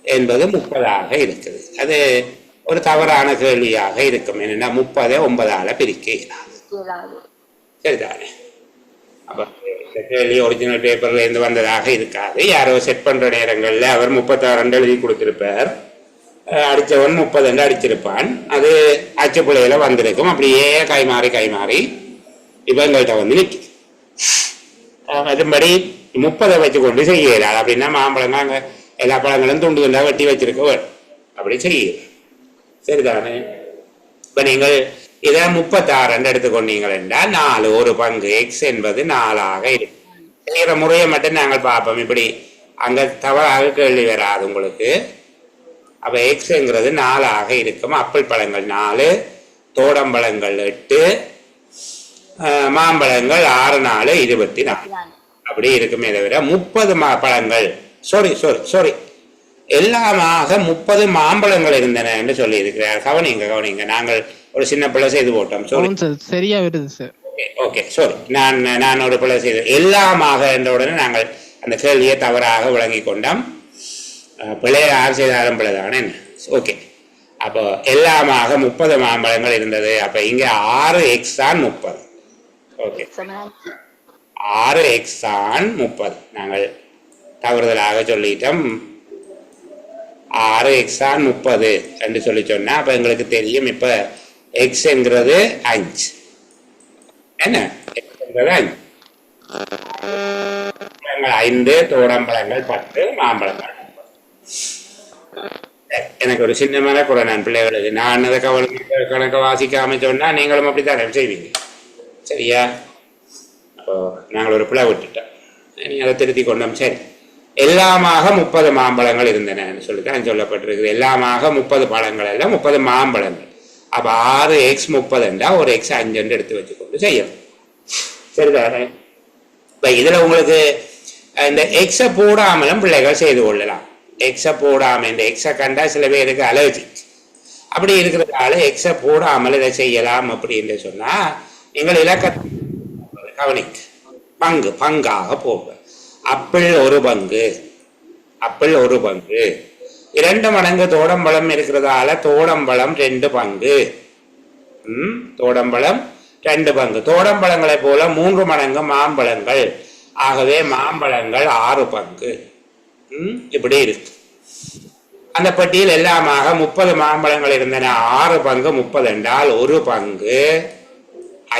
என்பது 30ஆக இருக்குது. அது ஒரு தவறான கேள்வியாக இருக்கும். என்னன்னா 30 9ஆல பிரிக்க இயலாது. சரிதானே? அப்ப இந்த கேள்வி ஒரிஜினல் பேப்பர்ல இருந்து வந்ததாக இருக்காது. யாரோ செட் பண்ற நேரங்கள்ல அவர் 36 எழுதி கொடுத்திருப்பார், அடிச்சவன் 30 அடிச்சிருப்பான். அது அச்சுப்புள்ளையில வந்திருக்கும். அப்படியே கைமாறி இவங்கள்ட்ட வந்து நிற்கும். அதுபடி 30 வச்சு கொண்டு செய்யலாம். அப்படின்னா மாம்பழம் அங்கே எல்லா பழங்களும் துண்டு துண்டா வெட்டி வச்சிருக்க வேணும். அப்படி செய்யலாம். சரிதானே? இப்ப நீங்கள் இதை 36 எடுத்துக்கொண்டீங்கள் என்றால் 4 ஒரு பங்கு எக்ஸ் என்பது 4ஆக இருக்கும். செய்கிற முறையை மட்டும் நாங்கள் பார்ப்போம். இப்படி அங்க தவறாக கேள்வி வராது உங்களுக்கு. அப்ப எக்ஸ்ங்கிறது 4ஆக இருக்கும். ஆப்பிள் பழங்கள் 4, தோடம்பழங்கள் 8, மாம்பழங்கள் 6 4 24 அப்படி இருக்குமே தவிர 30 பழங்கள் சாரி எல்லாமாக 30 மாம்பழங்கள் இருந்தன என்று சொல்லி இருக்கிறார். கவனிங்க, நாங்கள் ஒரு சின்ன பிள்ளை செய்து போட்டோம். சரியா வருது சார். ஓகே சாரி, நான் ஒரு பிள்ளை செய்து எல்லாமாக என்ற உடனே நாங்கள் அந்த கேள்வியை தவறாக விளங்கி கொண்டோம். பிள்ளைய யார் செய்தாலும் பிள்ளைதானே. ஓகே, அப்போ எல்லாமாக 30 மாம்பழங்கள் இருந்தது. அப்ப இங்க 6x தான் 30. ஓகே, 6x தான் 30. நாங்கள் தவறுதலாக சொல்லிட்டோம். 6x தான் 30 என்று சொல்லி சொன்னா அப்ப எங்களுக்கு தெரியும். இப்ப x என்கிறது 5. என்ன x என்கிறது 5. 5, தோடம்பழங்கள் 10, மாம்பழங்கள். எனக்கு ஒரு சின்னமான கூட நான் பிள்ளைகளுக்கு நான் அதை கணக்க வாசிக்காம சொன்னா நீங்களும் அப்படித்தானே செய்வீங்க. சரியா? அப்போ நாங்கள் ஒரு பிள்ளை விட்டுட்டோம், நீங்க அதை திருத்தி கொண்டோம். சரி, எல்லாமாக 30 மாம்பழங்கள் இருந்தன சொல்லித்தான் சொல்லப்பட்டிருக்குது. எல்லாமாக 30 பழங்கள் அல்ல, 30 மாம்பழங்கள். அப்ப 6x 30 என்றா ஒரு x 5 என்று எடுத்து வச்சுக்கொண்டு செய்யணும். சரிதானே? இப்ப இதுல உங்களுக்கு இந்த எக்ஸ போடாமலும் பிள்ளைகள் செய்து கொள்ளலாம். எக்ஸ போடாம, இந்த எக்ஸ கண்டா சில பேருக்கு அலர்ஜிக், அப்படி இருக்கிறதால எக்ஸ போடாமல் இதை செய்யலாம். அப்படின்னு சொன்னா நீங்கள் இலக்கத்தை கவனிக்க பங்காக போக ஆப்பிள் 1 பங்கு, 2 மடங்கு தோடம்பழம் இருக்கிறதால தோடம்பழம் 2 பங்கு, தோடம்பழம் 2 பங்கு. தோடம்பழங்களை போல 3 மடங்கு மாம்பழங்கள். ஆகவே மாம்பழங்கள் 6 பங்கு. இப்படி இருக்கு. அந்த பட்டியல் எல்லாமாக 30 மாம்பழங்கள் இருந்தன. 6 பங்கு 30 என்றால் 1 பங்கு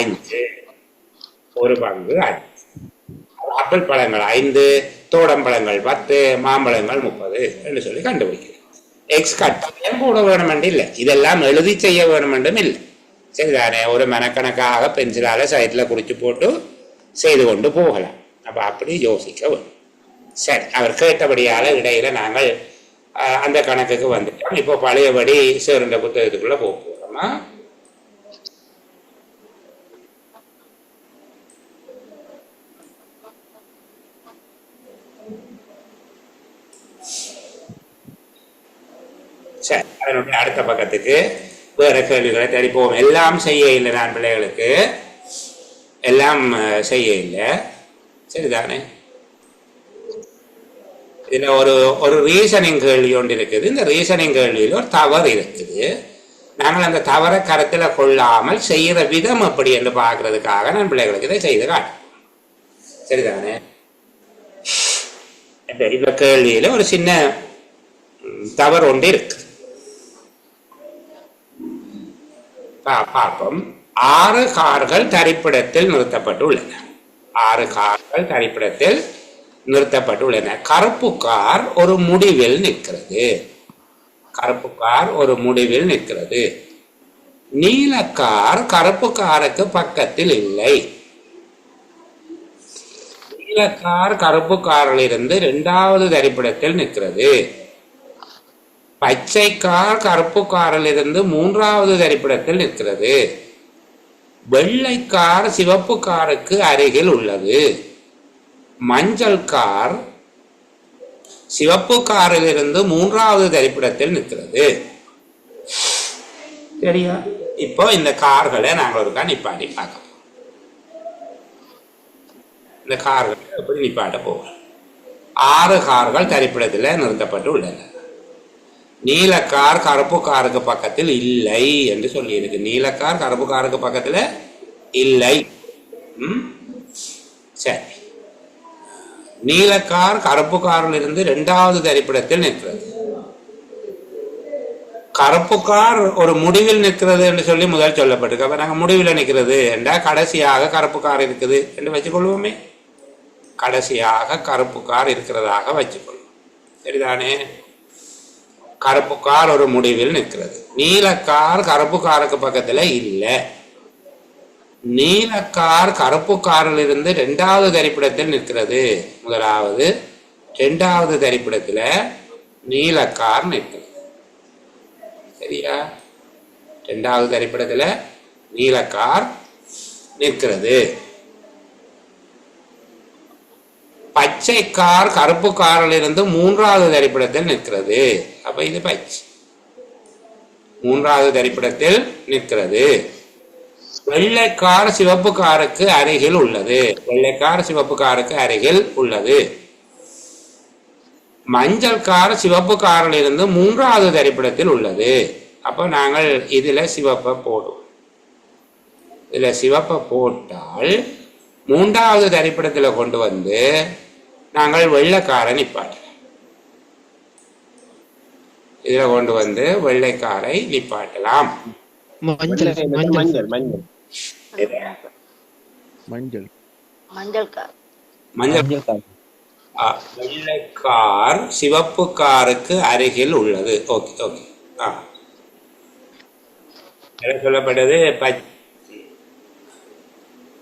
5. 1 பங்கு 5. ஆப்பிள் பழங்கள் 5, தோடம்பழங்கள் 10, மாம்பழங்கள் 30 என்று சொல்லி கண்டுபிடிக்கிறோம். எக்ஸ் கட்டாயம் கூட வேணும் என்று இல்லை, இதெல்லாம் எழுதி செய்ய வேணும் என்றும் இல்லை. சரிதானே? ஒரு மனக்கணக்காக பென்சிலால சைட்ல குறிச்சு போட்டு செய்து கொண்டு போகலாம். அப்ப அப்படி யோசிக்க வேணும். சரி, அவர் கேட்டபடியால இடையில நாங்கள் அந்த கணக்குக்கு வந்துட்டோம். இப்போ பழையபடி சேருண்ட புத்தகத்துக்குள்ள போக போறோமா? சரி, அதனுடைய அடுத்த பக்கத்துக்கு வேற கேள்விகளை தெரிப்போம். எல்லாம் செய்ய இல்லை, நான் பிள்ளைகளுக்கு எல்லாம் செய்ய இல்லை. சரிதானே? இதுல ஒரு ரீசனிங் கேள்வி ஒன்று இருக்குது. இந்த ரீசனிங் கேள்வியில் ஒரு தவறு இருக்குது. நாங்கள் அந்த தவறை கருத்தில் கொள்ளாமல் செய்கிற விதம் எப்படி என்று பார்க்கறதுக்காக நான் பிள்ளைகளுக்கு இதை செய்து காட்டுறேன். சரிதானே? இந்த கேள்வியில ஒரு சின்ன தவறு ஒன்று இருக்கு. பார்ப்போம். 6 கார்கள் தரிப்பிடத்தில் நிறுத்தப்பட்டுள்ளன. 6 கார்கள் தரிப்பிடத்தில் நிறுத்தப்பட்டுள்ளன. கருப்பு கார் ஒரு முடிவில் நிற்கிறது. கருப்பு கார் ஒரு முடிவில் நிற்கிறது. நீல கார் கருப்பு காருக்கு பக்கத்தில் இல்லை. நீல கார் கருப்பு காரில் இருந்து 2வது தரிப்பிடத்தில் நிற்கிறது. பச்சை கார் கருப்பு காரில் இருந்து 3வது தரிப்பிடத்தில் நிற்கிறது. வெள்ளை கார் சிவப்பு காருக்கு அருகில் உள்ளது. மஞ்சள் கார் சிவப்பு காரில் இருந்து 3வது தரிப்பிடத்தில் நிற்கிறது. சரியா? இப்போ இந்த கார்களை நாங்கள் ஒருக்கா நிப்பாட்டி பார்க்க போறோம். இந்த கார்களை எப்படி நிப்பாட்ட போகிறோம்? 6 கார்கள் தரிப்பிடத்தில் நிறுத்தப்பட்டு உள்ளன. நீல கார் கருப்பு காருக்கு பக்கத்தில் இல்லை என்று சொல்லி இருக்கு. நீல கார் கருப்பு காருக்கு பக்கத்தில் இல்லை. சரி, நீல கார் கருப்பு காரில் இருந்து 2வது தரிப்பிடத்தில் நிற்கிறது. கருப்பு கார் ஒரு முடிவில் நிற்கிறது என்று சொல்லி முதல் சொல்லப்பட்டிருக்கு. அப்ப நாங்கள் முடிவில் நிற்கிறது என்றால் கடைசியாக கருப்பு கார் இருக்குது என்று வச்சுக்கொள்வோமே. கடைசியாக கருப்பு கார் இருக்கிறதாக வச்சுக்கொள்வோம். சரிதானே? கருப்பு கார் ஒரு முடிவில் நிற்கிறது. நீல கார் கருப்பு காருக்கு பக்கத்துல இல்லை. நீல கார் கருப்பு காரில் இருந்து 2வது தரிப்பிடத்தில் நிற்கிறது. முதலாவது 2வது தரிப்பிடத்துல நீல கார் நிற்கிறது. சரியா? 2வது தரிப்பிடத்துல நீல கார் நிற்கிறது. பச்சை கார் கருப்பு காரில் இருந்து 3வது தரிப்பிடத்தில் நிற்கிறது. அப்ப இது பச்சை 3வது தரிப்பிடத்தில் நிற்கிறது. வெள்ளை கார் சிவப்பு காருக்கு அருகில் உள்ளது. வெள்ளை கார் சிவப்பு காருக்கு அருகில் உள்ளது. மஞ்சள் கார் சிவப்பு காரில் இருந்து 3வது தரிப்பிடத்தில் உள்ளது. அப்ப நாங்கள் இதுல சிவப்பை போடுவோம். இதுல சிவப்பை போட்டால் 3வது தரிப்பிடத்தில் கொண்டு வந்து நாங்கள் வெள்ளைக்காரை நிப்பாட்டலாம். இதுல கொண்டு வந்து வெள்ளைக்காரை நிப்பாட்டலாம். மஞ்சள் மஞ்சள் மஞ்சள் மஞ்சள் மஞ்சள் கார். மஞ்சள் கார். வெள்ளைக்கார் சிவப்பு காருக்கு அருகில் உள்ளது. Okay okay. சொல்லப்பட்டது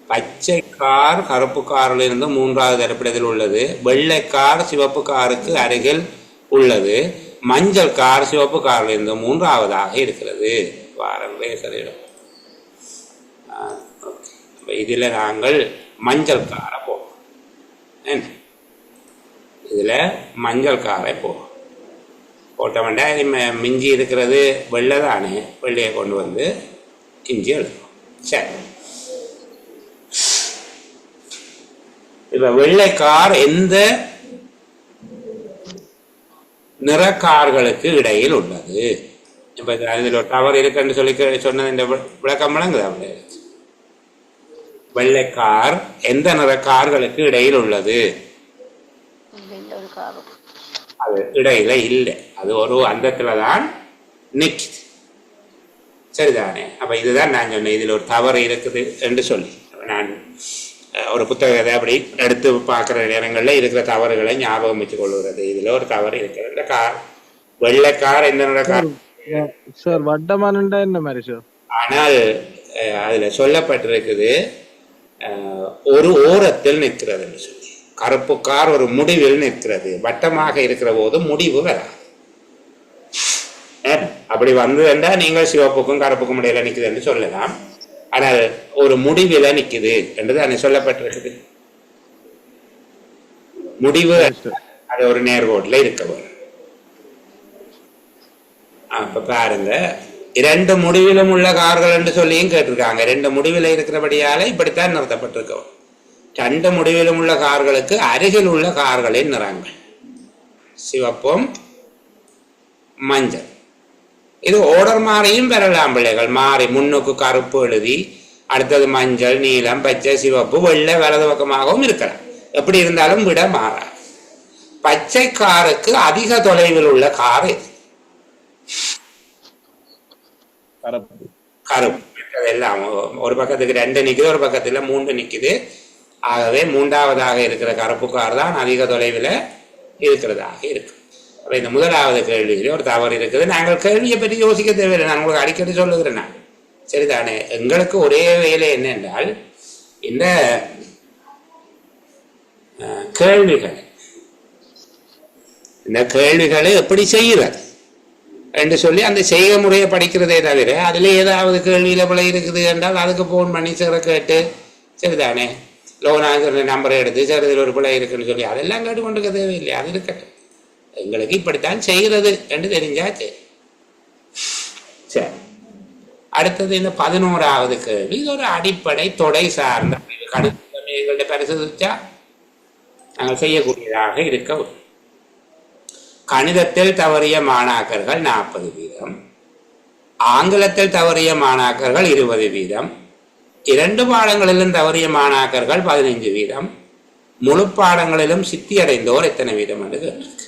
பச்சை கார் கருப்பு காரில் இருந்து 3வது தரிப்பிடத்தில் உள்ளது. வெள்ளை கார் சிவப்பு காருக்கு அருகில் உள்ளது. மஞ்சள் கார் சிவப்பு காரில் இருந்து 3வதாக இருக்கிறது. வாரங்களே சரியிடும். இதுல நாங்கள் மஞ்சள் காரை போவோம். இதுல மஞ்சள் காரை போவோம். போட்ட வேண்டாம். மிஞ்சி இருக்கிறது வெள்ளை தானே. வெள்ளையை கொண்டு வந்து இஞ்சி எழுதுவோம். சரி, இப்ப வெள்ளை கார் எந்த நிற கார்களுக்கு இடையில் உள்ளது? இப்ப இதுல ஒரு டவர் இருக்குன்னு சொல்லி சொன்ன இந்த விளக்கம் விளங்குதா? வெள்ளை கார் எந்த நிற கார்களுக்கு இடையில் உள்ளது? அது இடையில இல்லை. அது ஒரு அந்தத்துலதான் நிக்குது. சரிதானே? அப்ப இதுதான் நான் சொன்னேன், இதுல ஒரு தவறு இருக்குது என்று சொல்லி. நான் ஒரு புத்தகத்தை அப்படி எடுத்து பார்க்குற நேரங்களில் இருக்கிற தவறுகளை ஞாபகம் வச்சு கொள்ளுகிறது. இதில் ஒரு தவறு இருக்கிறது. இந்த கார் வெள்ளை கார் என்னோட கார் சார் வட்டமானண்டா என்ன மாதிரி சார்? ஆனால் அதில் சொல்லப்பட்டிருக்குது ஒரு ஓரத்தில் நிற்கிறது என்று சொல்லி. கருப்பு கார் ஒரு முடிவில் நிற்கிறது. வட்டமாக இருக்கிற போது முடிவு வராது. அப்படி வந்ததுண்டா நீங்கள் சிவப்புக்கும் கருப்புக்கும் இடையில நிற்குது என்று சொல்லலாம். ஆனால் ஒரு முடிவில் நிற்குது என்று தானே சொல்லப்பட்டிருக்குது. முடிவு அது ஒரு நேர்கோட்டில் இருக்க வரும். அப்ப பாருங்க, 2 முடிவிலும் உள்ள கார்கள் என்று சொல்லியும் கேட்டிருக்காங்க. 2 முடிவில் இருக்கிறபடியால இப்படித்தான் நிறுத்தப்பட்டிருக்கோம். 2 முடிவிலும் உள்ள கார்களுக்கு அருகில் உள்ள கார்களின் நிறங்கள் சிவப்பும் மஞ்சள். இது ஓடர் மாறியும் பெறலாம் பிள்ளைகள். மாறி முன்னுக்கு கருப்பு எழுதி அடுத்தது மஞ்சள், நீலம், பச்சை, சிவப்பு, வெள்ளை வலது பக்கமாகவும் இருக்கலாம். எப்படி இருந்தாலும் விட மாறாது. பச்சை காருக்கு அதிக தொலைவில் உள்ள கார் இது கருப்பு. எல்லாம் ஒரு பக்கத்துக்கு 2 நிக்குது, ஒரு பக்கத்துல 3 நிக்குது. ஆகவே 3ஆவதாக இருக்கிற கருப்பு கார் தான் அதிக தொலைவில் இருக்கிறதாக இருக்கு. அப்ப இந்த முதலாவது கேள்வியிலே ஒரு தவறு இருக்குது. நாங்கள் கேள்வியை பற்றி யோசிக்க தேவையில்லை. நான் உங்களுக்கு அடிக்கடி சொல்லுகிறேன். நான் சரிதானே, எங்களுக்கு ஒரே வேலை என்ன என்றால் இந்த கேள்விகளை எப்படி செய்கிறது என்று சொல்லி அந்த செய்க முறையை படிக்கிறதே தவிர அதில் ஏதாவது கேள்வியில பிழை இருக்குது என்றால் அதுக்கு போன் பண்ணி சிற கேட்டு சரிதானே லோனாங்கிற நம்பரை எடுத்து சார் இதில் ஒரு பிழை இருக்குன்னு சொல்லி அதெல்லாம் கேட்டுக்கொண்டிருக்க தேவையில்லை. அது இருக்கட்டும். எங்களுக்கு இப்படித்தான் செய்கிறது என்று தெரிஞ்சாச்சு. சரி, அடுத்தது இந்த 11ஆவது கேள்வி. இது ஒரு அடிப்படை தொடை சார்ந்த கணித பரிசோதிச்சா நாங்கள் செய்யக்கூடியதாக இருக்க. கணிதத்தில் தவறிய மாணாக்கர்கள் 40%, ஆங்கிலத்தில் தவறிய மாணாக்கர்கள் 20%, 2 பாடங்களிலும் தவறிய மாணாக்கர்கள் 15%, முழு பாடங்களிலும் சித்தி அடைந்தோர் எத்தனை வீதம் என்று கேட்டிருக்கு.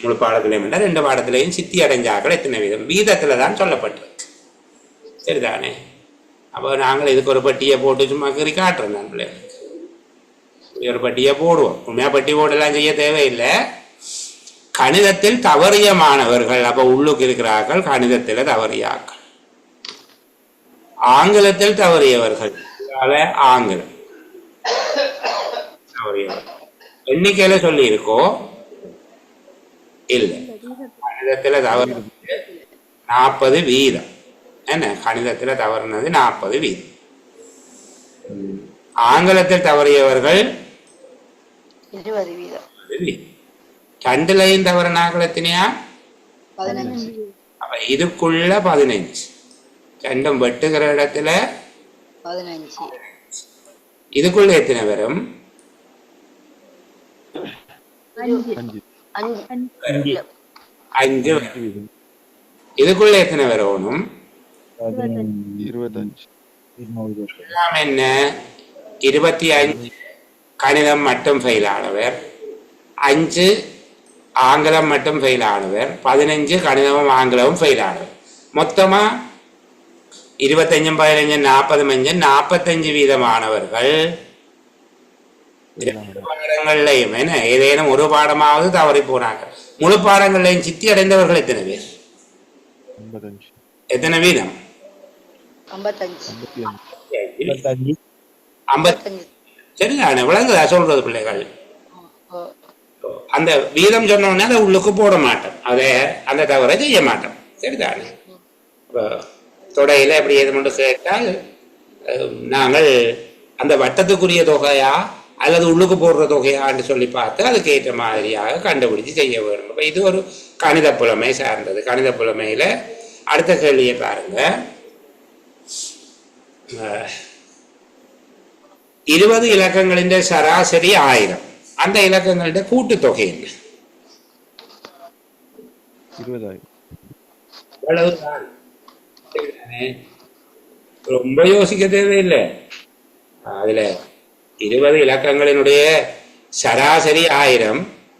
முழு பாடத்திலையும் 2 பாடத்திலையும் சித்தி அடைஞ்சாக்கள் எத்தனை வீதம் வீதத்துல தான் சொல்லப்பட்டிருக்கு. சரிதானே. அப்போ நாங்கள் இதுக்கு ஒரு பட்டியை போட்டு சும்மா கறி காட்டுறேன். நான் பிள்ளைகளுக்கு ஒரு பட்டியை போடுவோம். உண்மையா பட்டி போட்டெல்லாம் செய்ய தேவையில்லை. கணிதத்தில் தவறிய மாணவர்கள் அப்ப உள்ளுக்கு இருக்கிறார்கள். கணிதத்தில் தவறியாக்கள். ஆங்கிலத்தில் தவறியவர்கள் ஆங்கிலம் தவறியவர்கள் எண்ணிக்கையில சொல்லி இருக்கோ இல்லை. கணிதத்துல தவறு 40%. என்ன கணிதத்துல தவறுனது 40%. ஆங்கிலத்தில் தவறியவர்கள் 20%. 2லையும் தவறுனாக்கள் எத்தனையா? 15. அப்ப இதுக்குள்ள 15. 2 வெட்டுகிற இடத்துல 15. இதுக்குள்ள எத்தனை வரும்? 5. இதுக்குள்ள எத்தனை வரணும்? 25. என்ன 25 கணிதம் மட்டும் ஃபெயில் ஆனவர், 5 ஆங்கிலம் மட்டும் ஃபெயில் ஆனவர், 15 கணிதமும் ஆங்கிலமும் ஃபெயில் ஆனவர். மொத்தமா 25 15 40 45% மாணவர்கள் பாடங்கள்லையும் என்ன ஏதேனும் ஒரு பாடமாவது தவறி போனாங்க. முழு பாடங்கள்லையும் சித்தி அடைந்தவர்கள் எத்தனை பேர்? 55. எத்தனை வீதம்? 55. சரிதானே. விளங்குதா சொல்றது பிள்ளைகள்? அந்த வீதம் சொன்னோடனே அதை உள்ளுக்கு போட மாட்டோம். அதை அந்த தவறை செய்ய மாட்டோம். சரிதானே. தொடையில எப்படி ஏது மட்டும் கேட்டால் நாங்கள் அந்த வட்டத்துக்குரிய தொகையா அல்லது உள்ளுக்கு போடுற தொகையான்னு சொல்லி பார்த்து அதுக்கு ஏற்ற மாதிரியாக கண்டுபிடிச்சு செய்ய வேண்டும். இப்போ இது ஒரு கணித புலமை சார்ந்தது. கணித புலமையில அடுத்த கேள்வியை பாருங்க. 20 இலக்கங்களின் சராசரி 1000. அந்த இலக்கங்களின் கூட்டுத்தொகை என்ன? 20,000. அவ்வளவுதான். ரொம்ப யோசிக்க தேவையில்லை. அதுல 20 இலக்கங்களினுடைய சராசரி 1000.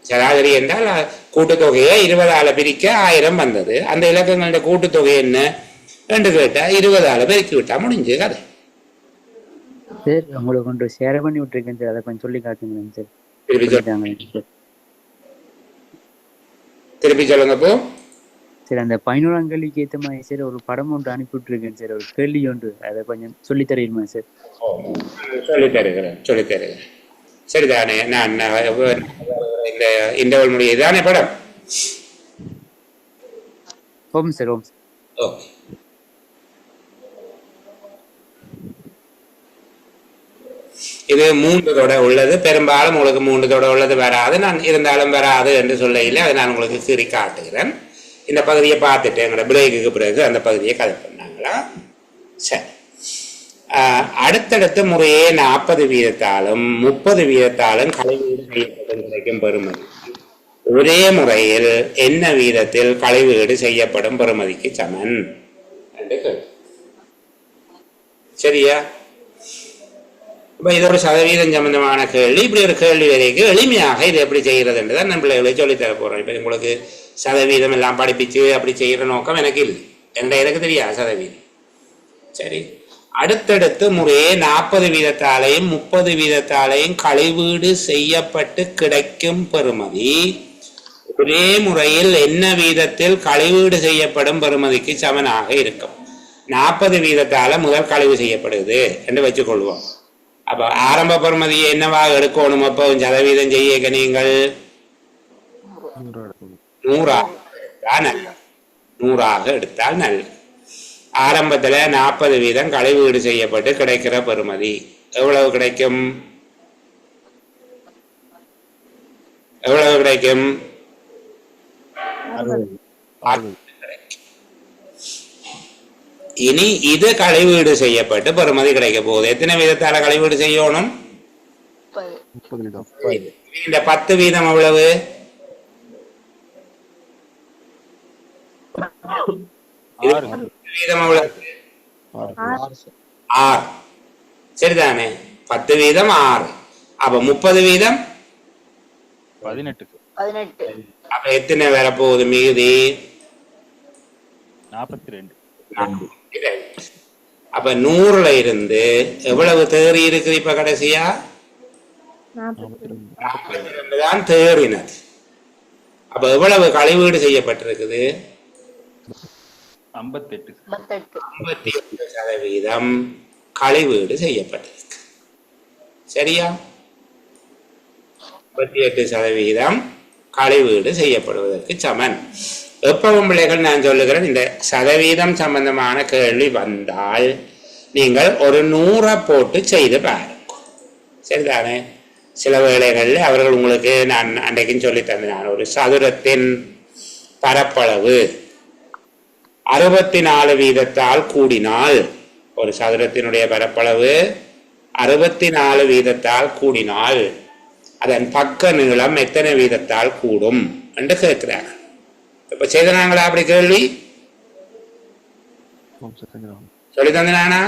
சராசரி என்றால் கூட்டுத்தொகையை 20ஆல பிரிக்க 1000 வந்தது. அந்த இலக்கங்களுடைய கூட்டுத்தொகை என்ன என்று கேட்டா 20ஆல பெருக்கி விட்டா முடிஞ்சு கதை. சார் உங்களுக்கு கொண்டு ஷேர் பண்ணி விட்டுருக்கேன் சார், அதை கொஞ்சம் சொல்லி காட்டுங்களேன் சார். திருப்பி சொல்லிட்டாங்களேன் சார். திருப்பி சொல்லுங்க போ. சார் அந்த 11ஆம் கேள்விக்கு ஏற்ற மாதிரி சார் ஒரு படம் ஒன்று அனுப்பி விட்டுருக்கேன் சார், ஒரு கேள்வி ஒன்று, அதை கொஞ்சம் சொல்லி தருமா சார்? சொல்லி தருகிறேன். சரிதானே? நான் இந்த இன்டர்வல் முடிய தானே படம்? ஓம் சார். ஓகே. இது 3 தொட உள்ளது. பெரும்பாலும் உங்களுக்கு 3 தொட உள்ளது வராது. நான் இருந்தாலும் வராது என்று சொல்லையில் அதை நான் உங்களுக்கு சீறி காட்டுகிறேன். இந்த பகுதியை பார்த்துட்டு எங்களோட பிரேக்குக்கு பிறகு அந்த பகுதியை கதை பண்ணாங்களா? சரி. அடுத்தடுத்த முறையே 40 வீதத்தாலும் 30 வீதத்தாலும் கழிவீடு செய்யப்பட்டு கிடைக்கும் பெறுமதி ஒரே முறையில் என்ன வீதத்தில் கழிவீடு செய்யப்படும் பெறுமதிக்கு சமன் என்று கேள்வி. சரியா? இது ஒரு சதவீதம் சம்பந்தமான கேள்வி. இப்படி ஒரு கேள்வி வரைக்கும் எளிமையாக இது எப்படி செய்கிறது என்றுதான் நம்ம பிள்ளைகளை சொல்லித்தர போறோம். இப்ப உங்களுக்கு சதவீதம் எல்லாம் படிப்பிச்சு அப்படி செய்யற நோக்கம் எனக்கு இல்லை. எனக்கு தெரியாது சதவீதம். சரி, அடுத்தடுத்து முறையே 40 வீதத்தாலையும் 30 வீதத்தாலையும் கழிவீடு செய்யப்பட்டு கிடைக்கும் பெறுமதி ஒரே முறையில் என்ன வீதத்தில் கழிவீடு செய்யப்படும் பெறுமதிக்கு சமனாக இருக்கும். 40 வீதத்தால முதல் கழிவு செய்யப்படுது என்று வச்சுக்கொள்வோம். அப்ப ஆரம்ப பெறுமதியை என்னவாக எடுக்கணும்? அப்போ சதவீதம் செய்ய நீங்கள் 100 எடுத்தால் நல்ல. ஆரம்பத்துல 40 வீதம் கழிவீடு செய்யப்பட்டு கிடைக்கிற பெறுமதி எவ்வளவு கிடைக்கும்? இனி இது கழிவீடு செய்யப்பட்டு பெறுமதி கிடைக்க போகுது. எத்தனை வீதத்தால கழிவீடு செய்யணும்? 30 இந்த 10 வீதம் எவ்வளவு? 6 சரிதானே? 10 வீதம் 6. அப்ப 30 வீதம் 18. அப்ப எத்தனை வரப்போகுது மீதி? 42. அப்ப 100ல இருந்து எவ்வளவு தேறி இருக்குது? இப்ப கடைசியா 42 தான் தேறினது. அப்ப எவ்வளவு கழிவீடு செய்யப்பட்டிருக்குது? 58% கழிவீடு செய்யப்பட்டிருக்கு. சரியா? 58% கழிவீடு செய்யப்படுவதற்கு சமன். எப்பவும் பிள்ளைகள் நான் சொல்லுகிறேன், இந்த சதவீதம் சம்பந்தமான கேள்வி வந்தால் நீங்கள் ஒரு 100 போட்டு செய்து பாருங்க. சரிதானே? சில வேளைகளில் அவர்கள் உங்களுக்கு நான் அன்றைக்கும் சொல்லி தந்தேன், ஒரு சதுரத்தின் பரப்பளவு 64 வீதத்தால் கூடினால், ஒரு சதுரத்தினுடைய பரப்பளவு 64 வீதத்தால் கூடினால் அதன் பக்க நீளம் எத்தனை வீதத்தால் கூடும் என்று கேட்கிறாங்க. இப்ப செய்தனாங்களா அப்படி கேள்வி? சொல்லி தந்தனானா?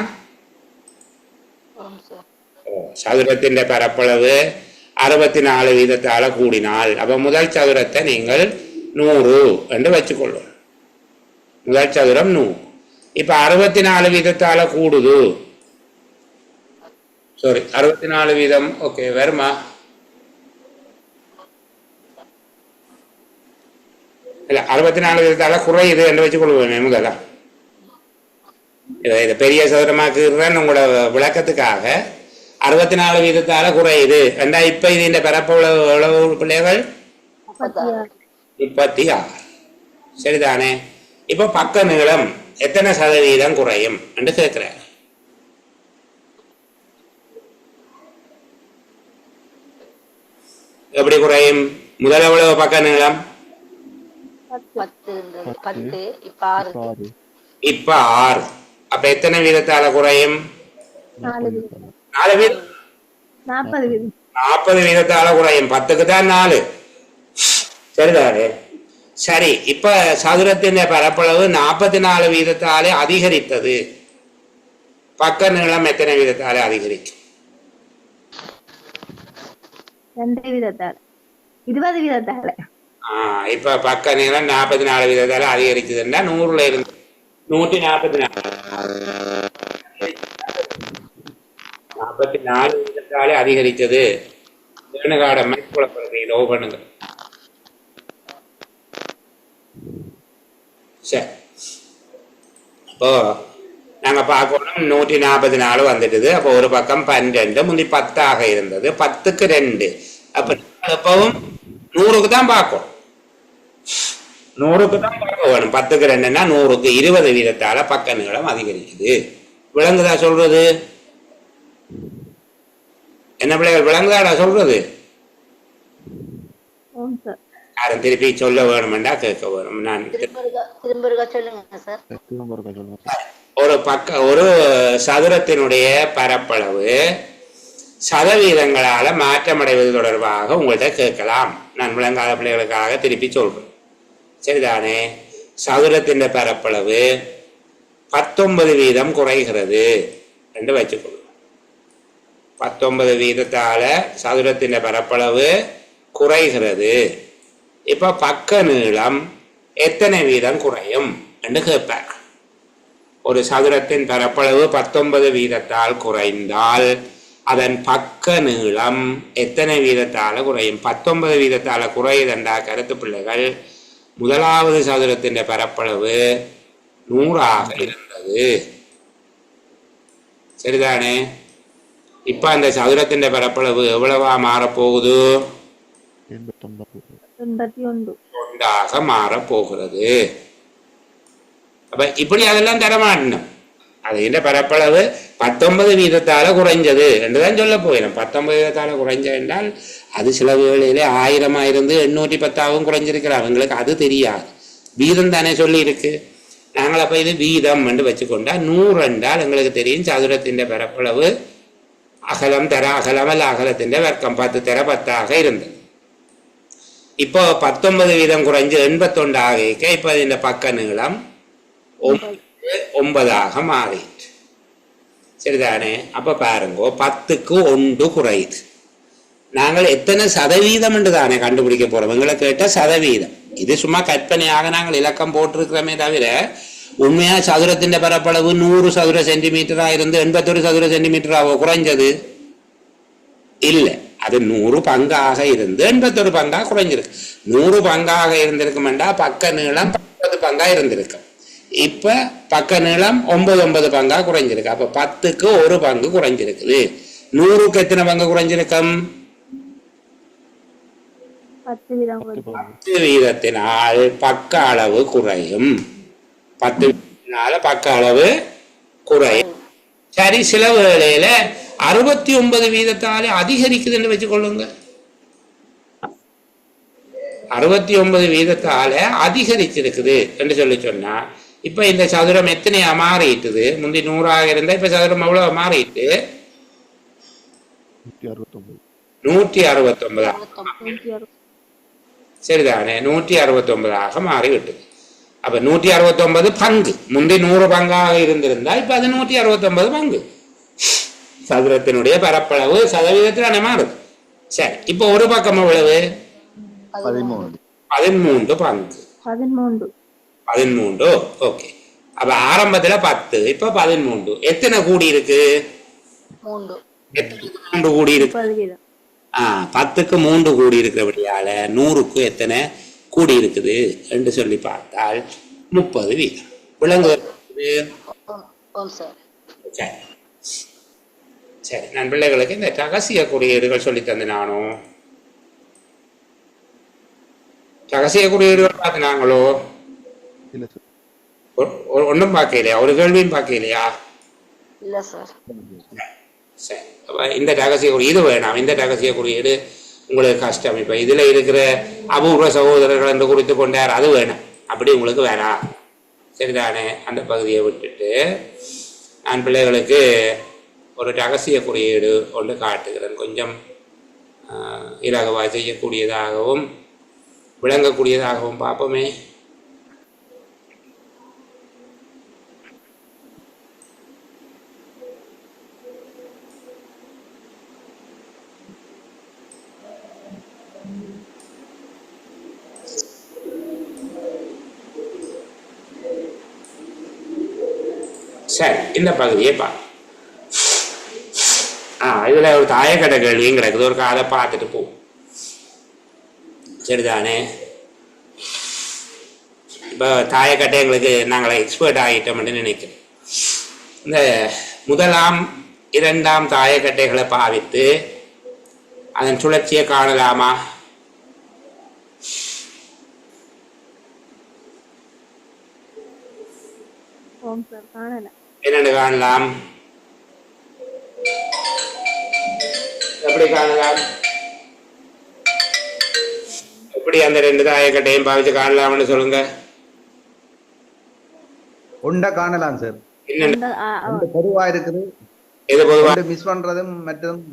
சதுரத்தின் பரப்பளவு 64 வீதத்தால கூடினால் அப்ப முதல் சதுரத்தை நீங்கள் 100 என்று வச்சுக்கொள்ளும். முதல் சதுரம் 100. இப்ப 64 வீதத்தால கூடுது. சாரி, 64 வீதம். ஓகே, வருமா? இல்ல, 64 வீதத்தால குறையுது என்று வச்சுக்கொள்வேன். முதல்ல இதை பெரிய சதுரமாக்குறேன் உங்களோட விளக்கத்துக்காக. 64 வீதத்தால குறையுது என்றா இப்ப இது இந்த பரப்பளவு எவ்வளவு பிள்ளைகள்? 36. சரிதானே? இப்ப பக்க நீளம் எத்தனை சதவீதம் குறையும் என்று கேட்கிறேன். எப்படி குறையும்? முதல் எவ்வளவு பக்க நீளம்? 10. இப்ப 6. அப்ப எத்தனை வீதத்தால குறையும்? 40 வீதத்தால குறையும். 10க்கு தான் 4. சரிதானே? சரி, இப்ப சதுரத்தின் பரப்பளவு 44 வீதத்தாலே அதிகரித்தது. பக்க நீளம் எத்தனை வீதத்தாலே அதிகரிக்கும்? 20 வீதத்தால. இப்ப பக்க நீளம் 44 வீதத்தால அதிகரிச்சதுன்னா 100ல இருந்து 144 54 வீதத்தாலே அதிகரித்தது. வேணுகாட மைக்குழப்பத்தை லோ பண்ணுங்க. சரி, அப்போ நாங்க பார்க்கணும் 144 வந்துட்டுது. அப்போ ஒரு பக்கம் 12, முந்தி 10 இருந்தது, 10க்கு 2. அப்ப எப்பவும் 100க்கு தான் பார்க்கணும், 100க்கு தான் பார்க்க வேணும். 10க்கு 2ன்னா 100க்கு 20 வீதத்தால பக்க நீளம் அதிகரிக்குது. விளங்குதா சொல்றது? என்ன பிள்ளைகள் விளங்குதாடா சொல்றது? ஓம் சார். யாரும் திருப்பி சொல்ல வேணுமெண்டா கேட்க வேணும். நான் திரும்ப சொல்லுங்க சார். திரும்ப ஒருக்கா சொல்லுங்க சார். ஒரு சதுரத்தினுடைய பரப்பளவு சதவீதங்களால மாற்றமடைவது தொடர்பாக உங்கள்கிட்ட கேட்கலாம். நான் விளங்காத பிள்ளைகளுக்காக திருப்பி சொல்றேன், சரிதானே? சதுரத்தின் பரப்பளவு 19 வீதம் குறைகிறது என்று வச்சுக்கொள்ளும். 19 வீதத்தால சதுரத்தின் பரப்பளவு குறைகிறது. இப்ப பக்க நீளம் எத்தனை வீதம் குறையும் என்று கேட்பார். ஒரு சதுரத்தின் பரப்பளவு 19 வீதத்தால் குறைந்தால் அதன் பக்க நீளம் எத்தனை வீதத்தால குறையும்? 19 வீதத்தால குறையுதண்டா கருத்து பிள்ளைகள். முதலாவது சதுரத்தின் பரப்பளவு 100 இருந்தது, சரிதானே? இப்ப அந்த சதுரத்தின் பரப்பளவு எவ்வளவா மாறப்போகுது? 81 மாறப்போகிறது. அப்ப இப்படி அதெல்லாம் தரமாட்டணும். அது இந்த பரப்பளவு 19 வீதத்தால குறைஞ்சது என்றுதான் சொல்ல போயிடும். 19 வீதத்தால குறைஞ்ச என்றால் அது சில வேளையில 1000 இருந்து 810 குறைஞ்சிருக்கிறார். அவங்களுக்கு அது தெரியாது, வீதம் தானே சொல்லி இருக்கு. நாங்கள் அப்ப இது வீதம் என்று வச்சுக்கொண்டா 100 என்றால் எங்களுக்கு தெரியும் சதுரத்தின் பரப்பளவு அகலம் தர அகலம் அல்ல அகலத்தின் வர்க்கம் 10 தர 10 இருந்தது. இப்போ 19 வீதம் குறைஞ்சு 81 ஆகிக்க இப்ப இந்த பக்க நீளம் 9 மாறிட்டு, சரிதானே? அப்ப பாருங்க, 10க்கு 1 குறையுது. நாங்கள் எத்தனை சதவீதம் என்று தானே கண்டுபிடிக்க போறோம். எங்களை கேட்ட சதவீதம். இது சும்மா கற்பனையாக நாங்கள் இலக்கம் போட்டிருக்கிறோமே தவிர உண்மையா சதுரத்தின் பரப்பளவு 100 சதுர சென்டிமீட்டரா இருந்து 81 சதுர சென்டிமீட்டராவோ குறைஞ்சது இல்லை. அது 100 பங்காக இருந்து 81 பங்கா குறைஞ்சிருக்கு. 100 பங்காக இருந்திருக்குமெண்டா பக்க நீளம் 10 பங்கா இருந்திருக்கும். இப்ப பக்க நீளம் 9 பங்கா குறைஞ்சிருக்கு. அப்ப 10க்கு 1 பங்கு குறைஞ்சிருக்குது. 100க்கு எத்தனை பங்கு குறைஞ்சிருக்கும்? 10 வீதத்தினால் பக்க அளவு குறையும். 10 வீதத்தினால பக்க அளவு குறையும். சரி, சில வேளையில 69 வீதத்தாலே அதிகரிக்குதுன்னு வச்சுக்கொள்ளுங்க. 69 வீதத்தால அதிகரிச்சிருக்குது என்று சொல்லி சொன்னா இப்ப இந்த சதுரம் எத்தனையா மாறிட்டுது? முந்தி 100 இருந்தா இப்ப சதுரம் எவ்வளவு மாறிட்டு? 169. சரிதானே? 169 மாறிவிட்டது. அப்ப 169 பங்கு. முந்தி 100 பங்காக இருந்திருந்தா இப்ப அது 169 பங்கு. சதுரத்தினுடைய பரப்பளவு சதவீதத்தில் மாறுது. சரி, இப்ப ஒரு பக்கம் எவ்வளவு? 13 பங்கு. 13. ஓகே. அப்ப ஆரம்பத்துல 10, இப்ப 13. எத்தனை கூடி இருக்கு? 3 கூடி இருக்கு. 10க்கு 3 கூடி இருக்கிறபடியால 100க்கு எத்தனை கூடி இருக்குது என்று சொல்லி பார்த்தால் 30 வீதம். விளங்குவது? சரி, நான் பிள்ளைகளுக்கு இந்த ரகசிய குறியீடுகள் சொல்லி தந்து நானும் ரகசிய குறியீடுகள் பார்த்தினாங்களோ? ஒன்றும் பார்க்கலையா? ஒரு கேள்வியும் பார்க்கலையா? சரி, இந்த ரகசிய குறியீடு இது வேணாம். இந்த ரகசிய குறியீடு உங்களுக்கு கஷ்டம். இப்ப இதுல இருக்கிற அபூர்வ சகோதரர்கள் என்று குறித்து கொண்டார், அது வேணும். அப்படி உங்களுக்கு வேணா, சரிதானே? அந்த பகுதியை விட்டுட்டு நான் பிள்ளைகளுக்கு ஒரு ரகசிய குறியீடு ஒன்று காட்டுகிறேன். கொஞ்சம் இலகுவாக செய்யக்கூடியதாகவும் விளங்கக்கூடியதாகவும் பார்ப்போமே. சரி, இந்த பகுதியை பார்ப்போம். இதுல ஒரு தாயக்கட்டை கேள்வியும் கிடக்குது, ஒரு காதை பார்த்துட்டு போ. சரிதானே? இப்போ தாயக்கட்டை எங்களுக்கு நாங்கள் எக்ஸ்பர்ட் ஆகிட்டோம்னு நினைக்கிறேன். இந்த முதலாம் இரண்டாம் தாயக்கட்டைகளை பாவித்து அதன் சுழற்சியை காணலாமா? என்னென்னு காணலாம்? எப்படி காணலாம்? எப்படி அந்த ரெண்டு தாயக்கட்டையும் பாவிச்சு காணலாம்னு சொல்லுங்க. உண்ட காணலாம் சார். என்ன பொதுவா இருக்குது? எது பொதுவாக மிஸ் பண்றதும் மற்றதும்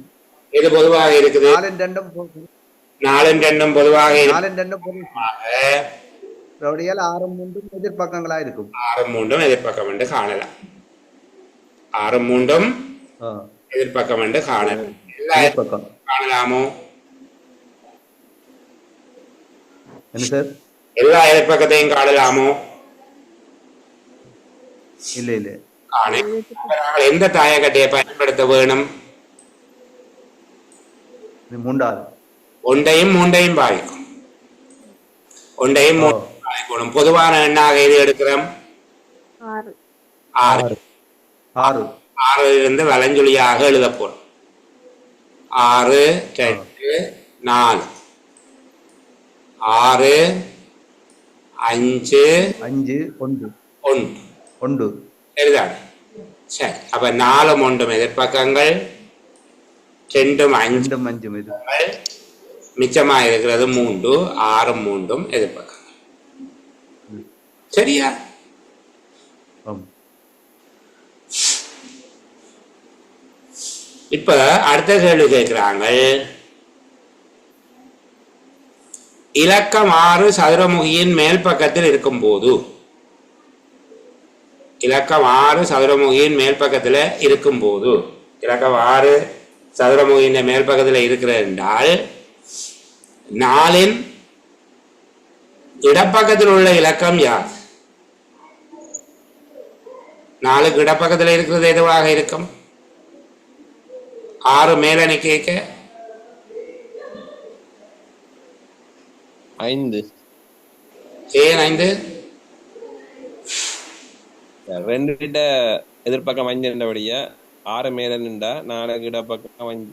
எது பொதுவாக இருக்குது? 4 பொதுவாக 6 எதிர்பக்கங்களா இருக்கும். 6 எதிர்பக்கம் என்று காணலாம். 6 எதிர்பக்கம் என்று காணலாம். எல்லா எதிர்பக்கம் காணலாமோ? என்ன சார்? எல்லா எதிர்பக்கத்தையும் காணலாமோ? இல்ல காண. எந்த தாயக்கட்டையை பயன்படுத்த வேணும்? ஒன்றையும் பாதிக்கும். ஒன்றையும் பாதிக்கணும். பொதுவான எண்ணாக எது எடுக்கிறோம்? 6 இருந்து வலஞ்சொலியாக எழுத போறோம். 6 2 4 6 5 1 சரிதானே? சரி, அப்ப 4 1 எதிர்பக்கங்கள், 2 5 மிச்சமா இருக்கிறது 3, 6 3 எதிர்பக்கங்கள். சரியா? இப்ப அடுத்த கேள்வி கேட்கிறாங்க. இலக்கம் 6 சதுரமுகியின் மேல் பக்கத்தில் இருக்கும் போது, இலக்கம் 6 சதுரமுகியின் மேல் பக்கத்தில் இருக்கும் போது, இலக்கம் 6 சதுரமுகியின் மேல் பக்கத்தில் இருக்கிறது என்றால் 4 இடப்பக்கத்தில் உள்ள இலக்கம் யார்? 4 இடப்பக்கத்தில் இருக்கிறது எதுவாக இருக்கும்? 6 மேலணி கேட்க 5. ஏன் 5? 2 கிட்ட எதிர்பக்கம் 5 என்றபடியா 6 மேல நின்றா 4 இடப்பக்கம் 5.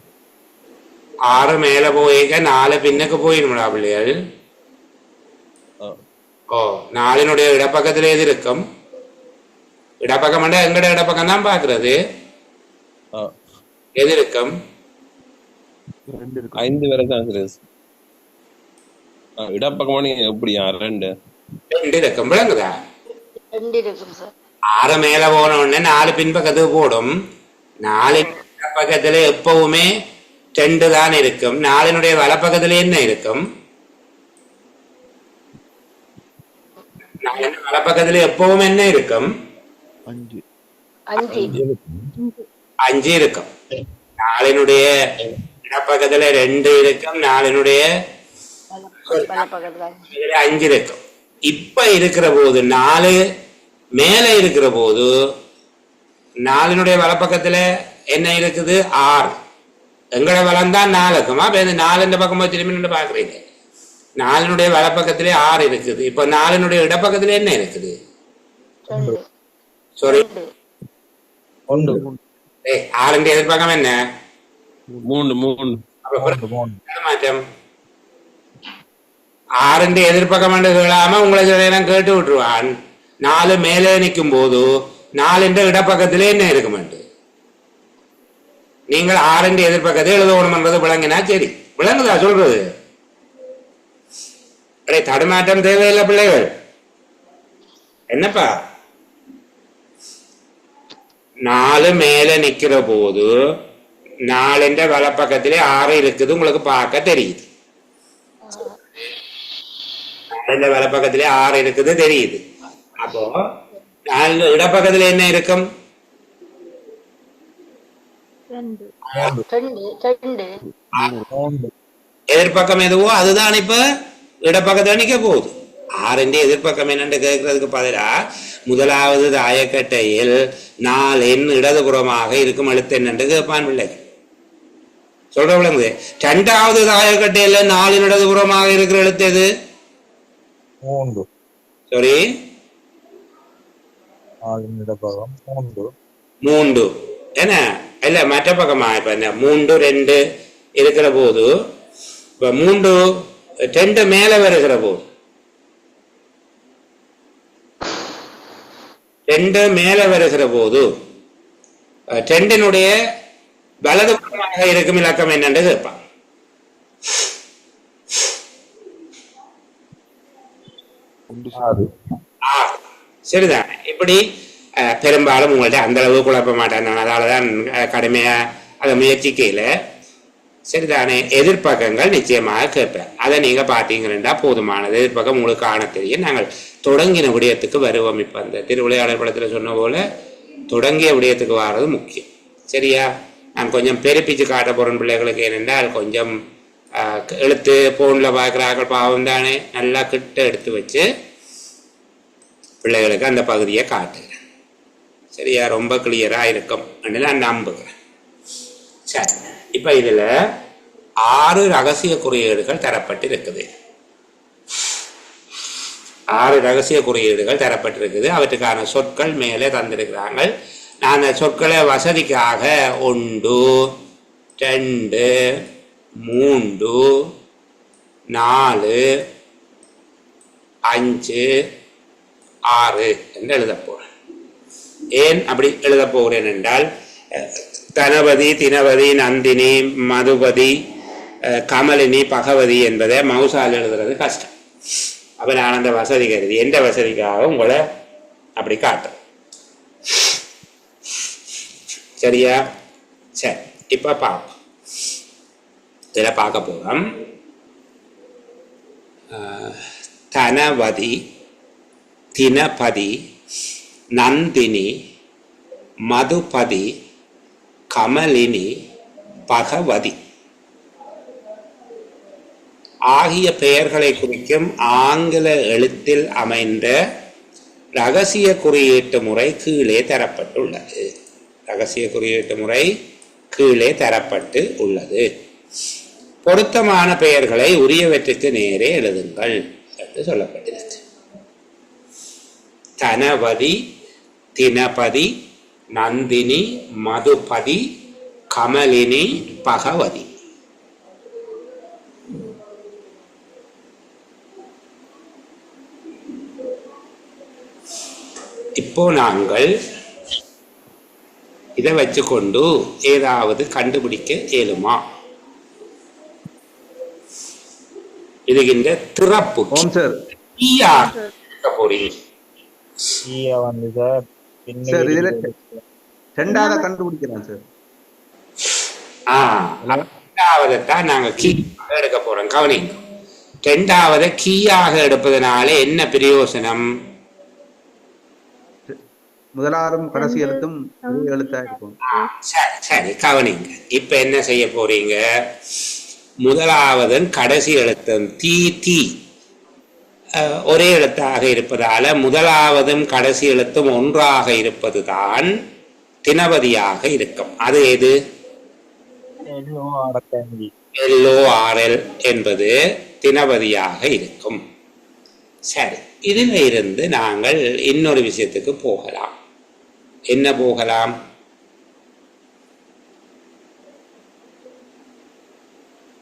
6 மேல போயிக்க 4 பின்னுக்கு போயிடும்டா பிள்ளைகள். 4 இடப்பக்கத்துல எது இருக்கும்? இடப்பக்கம் எங்கட இடப்பக்கம் தான் பாக்குறது. எது இருக்கும்? 5 வரை தான் இடப்பக்கம் எப்படியா? 2 இருக்கும். விளங்குதா? 2 இருக்கும் சார். 6 மேல போன உடனே 4 பின்பக்கத்துக்கு போடும். 4 பக்கத்துல எப்பவுமே 2 தான் இருக்கும். 4 வலப்பக்கத்துல என்ன இருக்கும்? 4 வலப்பக்கத்துல எப்பவும் என்ன இருக்கும்? 5 இருக்கும். 4 இடப்பக்கத்துல 2 இருக்கும். 4 5 இருக்கும். இப்ப இருக்கிற போது 4 மேல இருக்கிற போது 4 வலப்பக்கத்துல என்ன இருக்குது? 6. எங்கட வளம் தான் 4 இருக்குமா? 4 இந்த பக்கமா திரும்பி பாக்குறீங்க. 4 வலப்பக்கத்திலே 6 இருக்குது. இப்ப 4 இடப்பக்கத்துல என்ன இருக்குது? சாரி 6 எதிர்பக்கம் என்ன? 3. மாற்றம் 6 எதிர்பக்கம் என்று கேளாம உங்களை கேட்டு விட்டுருவான். 4 மேலே நிற்கும் போது 4 இடப்பக்கத்திலே என்ன இருக்கும்? நீங்கள் 6 எதிர்பக்கத்தை எழுதணும்ன்றது விளங்கினா சரி. விளங்குதா சொல்றது? தடுமாற்றம் தேவையில்லை பிள்ளைகள். என்னப்பா 4 மேல நிக்கிற போது 4 வலப்பக்கத்திலே 6 இருக்குது உங்களுக்கு பார்க்க தெரியுது. 4 வலப்பக்கத்திலே 6 இருக்குது தெரியுது. அப்போ 4 இடப்பக்கத்துல என்ன இருக்கும்? 2. எதிர்பக்கம் எதுவோ அதுதான் இப்ப இடப்பக்கத்துல நிக்க போகுது. 6 எதிர்பக்கம் என்னன்னு கேட்கறதுக்கு பதிலா முதலாவது தாயக்கட்டையில் 4 இடதுபுறமாக இருக்கும் எழுத்து என்னன்னு கேட்பான் பிள்ளைகள். சொல்ற விளங்குது. 2வது தாயக்கட்டையில 4 இடதுபுறமாக இருக்கிற எழுத்து எது? சாரி, 3 என்ன இல்ல மற்ற பக்கமா. இப்ப இந்த 3 2 இருக்கிற போது இப்ப 3 2 மேல வருகிற போது 2 மேல வருகிற போது 2னுடைய வலது பக்கமாக இருக்கும் இலக்கம் என்னன்னு கேட்பான். சரிதான். இப்படி பெரும்பாலும் உங்கள்ட்ட அந்த அளவு குழப்ப மாட்டேன் நான், அதனாலதான் கடுமையா அதை முயற்சிக்கையில. சரிதானே, எதிர்ப்பக்கங்கள் நிச்சயமாக கேட்பேன். அதை நீங்க பாத்தீங்கன்னா போதுமானது. எதிர்ப்பக்கம் உங்களுக்கு காண தெரியும். நாங்கள் தொடங்கின விடயத்துக்கு வருவோம். இப்ப அந்த திருவிளையாடல் படத்துல சொன்ன போல தொடங்கிய விடயத்துக்கு வர்றது முக்கியம். சரியா, நான் கொஞ்சம் பெருப்பிச்சு காட்ட போறேன் பிள்ளைகளுக்கு. ஏனென்றால் கொஞ்சம் எழுத்து போன்ல பார்க்குறார்கள் பாவம் தானே. நல்லா கிட்ட எடுத்து வச்சு பிள்ளைகளுக்கு அந்த பகுதியை காட்டுகிறேன். சரியா, ரொம்ப கிளியரா இருக்கும் நான் நம்புகிறேன். சரி, இப்ப இதுல 6 ரகசிய குறியீடுகள் தரப்பட்டு இருக்குது. 6 ரகசிய குறியீடுகள் தரப்பட்டிருக்குது. அவற்றுக்கான சொற்கள் மேலே தந்திருக்கிறாங்க. நான் அந்த சொற்களை வசதிக்காக 1 2 3 4 5 6 என்று எழுத போறேன். ஏன் அப்படி எழுத போகிறேன் என்றால், தனபதி, தினபதி, நந்தினி, மதுபதி, கமலினி, பகவதி என்பதை மவுசால் எழுதுறது கஷ்டம். அப்ப நான் அந்த வசதி கருதி எந்த வசதிக்காக உங்களை அப்படி காட்டுறேன். சரியா, சரி. இப்ப பார்ப்போம். இதில் பார்க்க போறோம். தனவதி, தினபதி, நந்தினி, மதுபதி, கமலினி, பகவதி ஆகிய பெயர்களை குறிக்கும் ஆங்கில எழுத்தில் அமைந்த ரகசிய குறியீட்டு முறை கீழே தரப்பட்டுள்ளது. ரகசிய குறியீட்டு முறை கீழே தரப்பட்டு உள்ளது. பொருத்தமான பெயர்களை உரியவற்றுக்கு நேரே எழுதுங்கள் என்று சொல்லப்பட்டிருக்கு. தனவதி, தினபதி, நந்தினி, மதுபதி, கமலினி, பகவதி. இப்போ நாங்கள் இதை வச்சுக்கொண்டு ஏதாவது கண்டுபிடிக்க இயலுமா? இதுகின்ற திறப்பு போறீங்க. சார் இதுல 2வது கண்டுபிடிக்கிறேன் சார். 2வதைத்தான் நாங்க கீயாக எடுக்க போறோம். கவனிங்க, 2வதை கீயாக எடுப்பதனால என்ன பிரயோசனம்? முதலாரும் கடைசி எழுத்தும் எழுத்தா இருக்கும். சரி, கவனிங்க. இப்ப என்ன செய்ய போறீங்க? முதலாவதன் கடைசி எழுத்தும் தீ தீ ஒரே எழுத்தாக இருப்பதால முதலாவதும் கடைசி எழுத்தும் ஒன்றாக இருப்பதுதான் தினபதியாக இருக்கும். அது எது? LORL என்பது தினபதியாக இருக்கும். சரி, இதில் இருந்து நாங்கள் இன்னொரு விஷயத்துக்கு போகலாம். என்ன போகலாம்?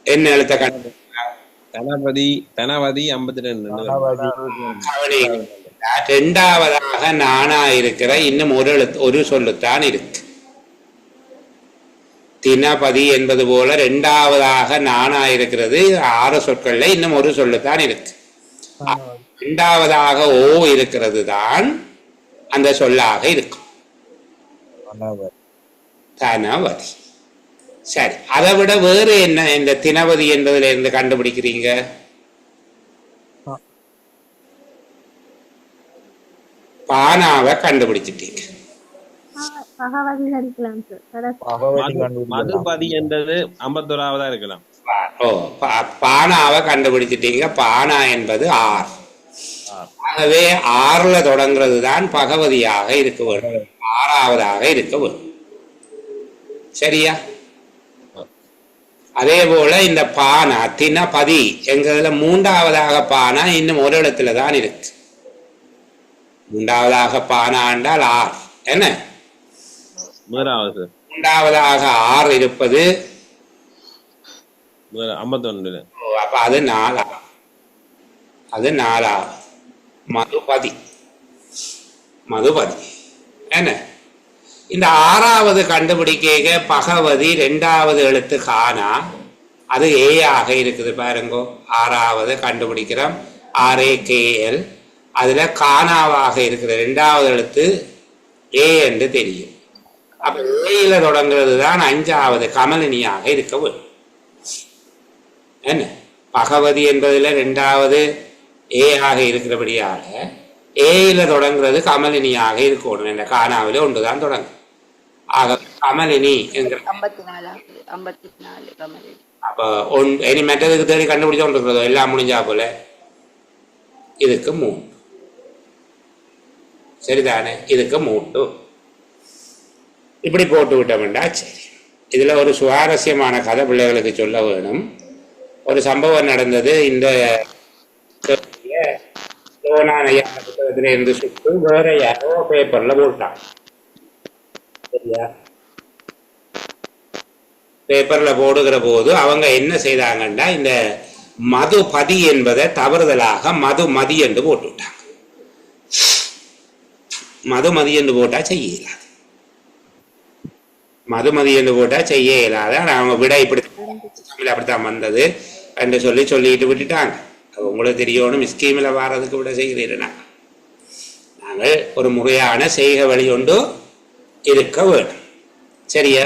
என்ன எழுத்த கண்டு? தனபதி 52. 2வதாக நானா இருக்கிற இன்னும் ஒரு சொல்லுத்தான் இருக்கு. தினபதி என்பது போல 2வதாக நானா இருக்கிறது. 6 சொற்கள்ல இன்னும் ஒரு சொல்லுத்தான் இருக்கு. 2வதாக ஓ இருக்கிறது தான் அந்த சொல்லாக இருக்கும். தனவதி. சரி, அதை விட வேறு என்ன இந்த தினவதி என்பதுல இருந்து கண்டுபிடிக்கிறீங்க? பானாவை கண்டுபிடிச்சிட்டீங்க. மதுபதி என்றது 51வதா இருக்கலாம். ஓ, பானாவை கண்டுபிடிச்சிட்டீங்க. பானா என்பது 6. ஆகவே 6ல தொடங்குறது தான் பகவதியாக இருக்க வேண்டும். 6வதாக இருக்க வேண்டும். சரியா? அதே போல இந்த பானா தினபதி எங்கிறதுல மூன்றாவதாக பானா இன்னும் ஒரு இடத்துல தான் இருக்கு. மூன்றாவதாக பானா என்றால் ஆர் என்ன மூன்றாவதாக ஆர் இருப்பது 51. அப்ப அது 4. அது 4 மதுபதி. மதுபதி என்ன இந்த 6வது கண்டுபிடிக்க பகவதி 2வது எழுத்து காணா அது ஏ ஆக இருக்குது பாருங்கோ. 6வது கண்டுபிடிக்கிறோம் RAKL அதுல காணாவாக இருக்கிற 2வது எழுத்து ஏ என்று தெரியும். அப்ப ஏல தொடங்குறது தான் 5வது கமலினியாக இருக்க வேண்டும். என்ன பகவதி என்பதுல 2வது ஏ ஆக இருக்கிறபடியாக ஏல தொடங்குறது கமலினியாக இருக்கணும். என்ற காணாவில ஒன்றுதான் தொடங்கும். ஆக கமலினி என்கிற 54 கமலினி. அப்ப இனி மெட்டதுக்கு தேடி கண்டுபிடிச்ச ஒன்று இருக்கிறதோ எல்லாம் முடிஞ்சா போல இதுக்கு 3 சரிதானே. இதுக்கு 3 இப்படி போட்டு விட்டோம்டா சரி. இதுல ஒரு சுவாரஸ்யமான கதை பிள்ளைகளுக்கு சொல்ல வேணும். ஒரு சம்பவம் நடந்தது. இந்த புத்தகத்தில இருந்து சுட்டு வேற யாரோ பேப்பர்ல போட்டான். சரியா பேப்பர்ல போடுகிற போது அவங்க என்ன செய்தாங்கன்னா இந்த மதுபதி என்பதை தவறுதலாக மதுமதி என்று போட்டுவிட்டாங்க. மதுமதி என்று போட்டா செய்ய இயலாது. மதுமதி என்று போட்டா செய்ய இயலாத அவங்க விட இப்படி தமிழ் அப்படித்தான் வந்தது என்று சொல்லிட்டு விட்டுட்டாங்க. உங்களுக்கு தெரியணும் ஸ்கீமில் வாரதுக்கு விட செய்கிறீர்கள். நாங்கள் ஒரு முறையான செய்கை வழி கொண்டு இருக்க வேண்டும். சரியா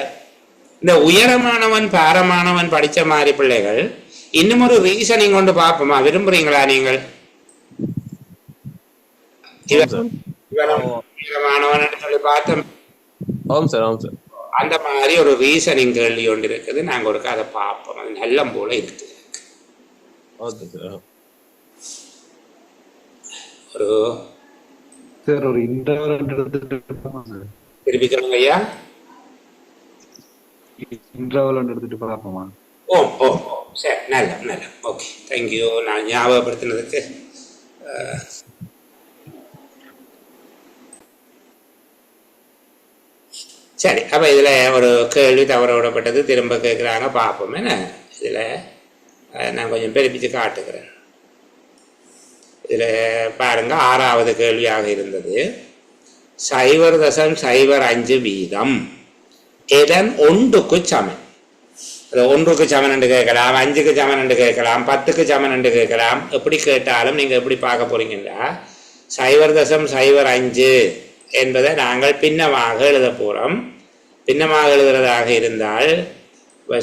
இந்த உயரமானவன் பாரமானவன் படித்த மாதிரி பிள்ளைகள் இன்னும் ஒரு ரீசனிங் கொண்டு பார்ப்போமா? விரும்புறீங்களா நீங்கள்? உயரமானவன் சொல்லி பார்த்தோம். அந்த மாதிரி ஒரு ரீசனிங் கேள்வி ஒன்று இருக்குது. நாங்க ஒரு கதை பார்ப்போம். அது நல்ல போல இருக்குது. ஒரு திருப்பி சொல்லுங்க ஐயா. எடுத்துட்டு பார்ப்போமா? ஓ ஓ சரி நல்ல நல்ல ஓகே தேங்க்யூ. நான் ஞாபகப்படுத்தினதுக்கு சரி. அப்ப இதுல ஒரு கேள்வி தவற விடப்பட்டது திரும்ப கேட்கிறாங்க பார்ப்போம். என்ன இதுல நான் கொஞ்சம் பெருப்பிச்சு காட்டுகிறேன். இதுல பாருங்க 6வது கேள்வியாக இருந்தது 0.05 வீதம் எதன் 1க்கு சமன். அது 1க்கு சமன் என்று கேட்கலாம், 5க்கு சமன் என்று கேட்கலாம், 10க்கு சமன் என்று கேட்கலாம். எப்படி கேட்டாலும் நீங்க எப்படி பார்க்க போறீங்கன்னா 0.05 என்பதை நாங்கள் பின்னமாக எழுத போறோம். பின்னமாக எழுதுறதாக இருந்தால்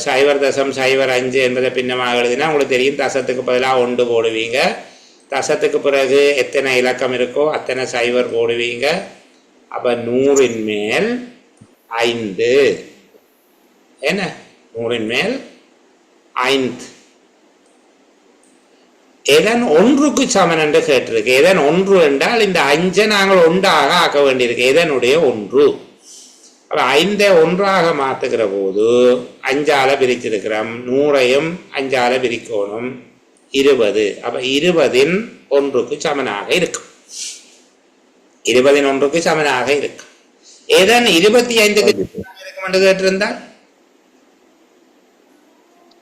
0.05 என்பதை பின்னமாக எழுதினா உங்களுக்கு தெரியும். தசத்துக்கு பதிலாக 1 போடுவீங்க. தசத்துக்கு பிறகு எத்தனை இலக்கம் இருக்கோ அத்தனை 0 போடுவீங்க. அப்ப 100ன் மேல் 5 என்ன 100ன் மேல் 5 எதன் 1க்கு சமன் என்று கேட்டிருக்கு. எதன் 1 என்றால் இந்த 5 நாங்கள் 1ஆக ஆக்க வேண்டியிருக்கு. எதனுடைய 1 அப்ப 5 1ஆக மாத்துகிற போது 5ஆல பிரிச்சிருக்கிறோம். 100ஐயும் 5ஆல பிரிக்கணும் 20. அப்ப 20ன் 1க்கு சமனாக இருக்கும். 20ன் 1க்கு சமனாக இருக்கும். எதன் 25க்கு இருக்கும் என்று கேட்டிருந்தால்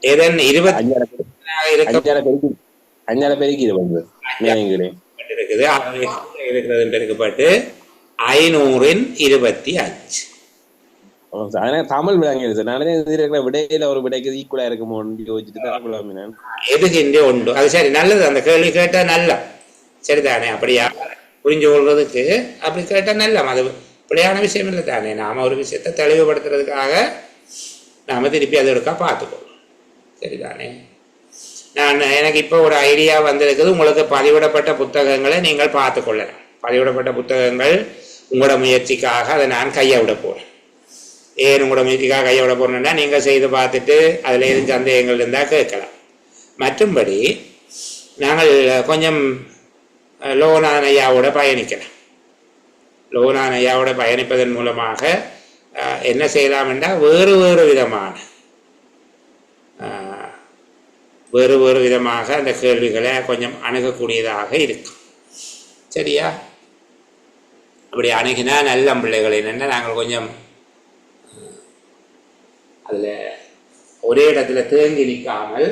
எதன் 20 இருக்கிறது பெருக்கப்பட்டு 500ன் 25. தமிழ் விடையில ஒரு விடைக்கு ஈக்குவலா இருக்குமோ யோசிச்சுட்டு எதுக்கு உண்டு. அது சரி நல்லது. அந்த கேள்வி கேட்டா நல்ல சரிதானே. அப்படியா புரிஞ்சு கொள்றதுக்கு அப்படி கேட்டா நல்ல. அது பிள்ளையான விஷயம் இல்லை தானே. நாம ஒரு விஷயத்தை தெளிவுபடுத்துறதுக்காக நாம திருப்பி அது இருக்கா பார்த்துக்கொள்ளும். சரிதானே. எனக்கு இப்போ ஒரு ஐடியா வந்திருக்குது. உங்களுக்கு பதிவிடப்பட்ட புத்தகங்களை நீங்கள் பார்த்து கொள்ளலாம். பதிவிடப்பட்ட புத்தகங்கள் உங்களோட முயற்சிக்காக அதை நான் கையை விட போறேன். ஏன் உங்களோட முயற்சிக்காக கையை விட போறேன்னா நீங்கள் செய்து பார்த்துட்டு அதில் எதுவும் சந்தேகங்கள் இருந்தால் கேட்கலாம். மற்றும்படி நாங்கள் கொஞ்சம் லோனான் ஐயாவோட பயணிக்கலாம். லோனான் ஐயாவோட பயணிப்பதன் மூலமாக என்ன செய்யலாம் என்றால் வேறு வேறு விதமான வேறு வேறு விதமாக அந்த கேள்விகளை கொஞ்சம் அணுகக்கூடியதாக இருக்கும். சரியா? அப்படி அணுகினா நல்ல பிள்ளைகள் என்னென்னா நாங்கள் கொஞ்சம் அதில் ஒரே இடத்துல தேங்கி நிற்காமல்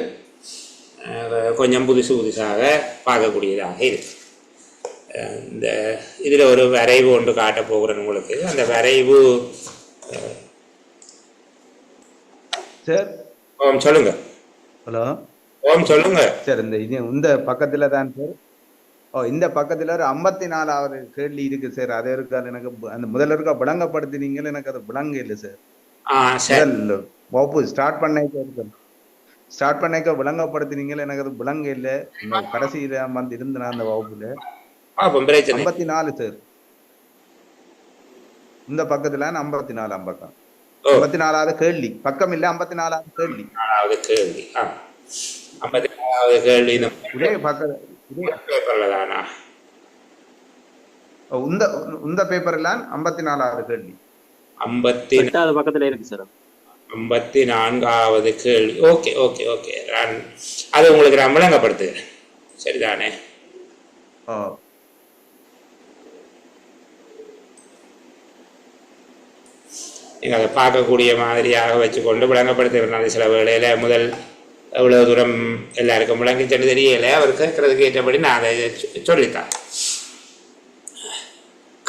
கொஞ்சம் புதுசாக பார்க்கக்கூடியதாக இருக்கு. இந்த இதில் ஒரு வரைவு ஒன்று காட்ட போகிறேன் உங்களுக்கு. அந்த வரைவு சார். ஓம் சொல்லுங்க. ஹலோ. ஓம் சொல்லுங்க சார். இந்த பக்கத்தில் தான் சார். இந்த பக்கத்தில் ஒரு 54வது கேள்வி இருக்கு சார். அது இருக்காது எனக்கு அந்த முதல்ல இருக்க விளங்கப்படுத்தினீங்களே, எனக்கு அது விளங்க இல்லை சார். வகுப்பு ஸ்டார்ட் பண்ணிக்க விளங்கப்படுத்தினீங்களே, எனக்கு அது விளங்க இல்லை. கடைசியில வந்து இருந்தேன் அந்த வகுப்புல. 54 சார். இந்த பக்கத்துல 54 பக்கம். 54வது கேள்வி பக்கம் இல்ல, 54வது கேள்வி. 54வது கேள்வி இதே பக்கம் பேப்பர்லதானா? இந்த பேப்பர்ல 54வது கேள்வி 54 பக்கத்துல இருக்கு சார். 54வது கேள்வி. ஓகே ஓகே ஓகே, அது உங்களுக்கு நான் விளங்கப்படுத்துகிறேன். சரிதானே? நீங்கள் அதை பார்க்கக்கூடிய மாதிரியாக வச்சுக்கொண்டு விளங்கப்படுத்துகிறேன். சில வேளையில் முதல் எவ்வளோ தூரம் எல்லாருக்கும் விளங்கிச்சென்று தெரியலை, அவர் கேட்கறதுக்கு ஏற்றபடி நான் அதை சொல்லித்தான்.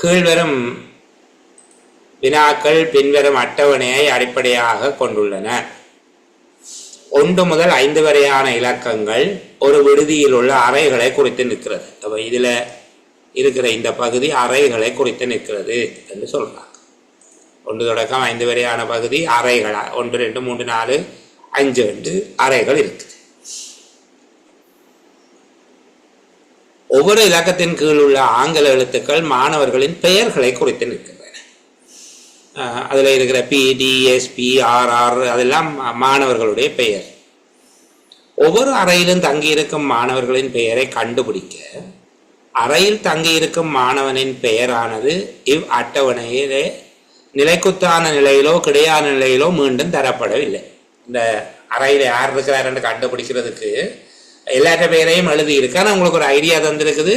கீழ்வரும் வினாக்கள் பின்வரும் அட்டவணையை அடிப்படையாக கொண்டுள்ளன. 1 முதல் 5 வரையான இலக்கங்கள் ஒரு விடுதியில் உள்ள அறைகளை குறித்து நிற்கிறது. அப்போ இதில் இருக்கிற இந்த பகுதி அறைகளை குறித்து நிற்கிறது என்று சொல்கிறாங்க. 1 தொடக்கம் 5 வரையான பகுதி அறைகளா, 1 2 3 4 5 என்று அறைகள் இருக்குது. ஒவ்வொரு இலக்கத்தின் கீழ் உள்ள ஆங்கில எழுத்துக்கள் மாணவர்களின் பெயர்களை குறித்து நிற்கின்றன. அதில் இருக்கிற PDSP RR அதெல்லாம் மாணவர்களுடைய பெயர். ஒவ்வொரு அறையிலும் தங்கியிருக்கும் மாணவர்களின் பெயரை கண்டுபிடிக்க அறையில் தங்கியிருக்கும் மாணவனின் பெயரானது இவ் அட்டவணையிலே நிலைக்குத்தான நிலையிலோ கிடையான நிலையிலோ மீண்டும் தரப்படவில்லை. இந்த அறையில் யார் இருக்கிறார் என்று கண்டுபிடிக்கிறதுக்கு எல்லாற்ற பெயரையும் எழுதியிருக்கு. ஆனால் உங்களுக்கு ஒரு ஐடியா தந்திருக்குது.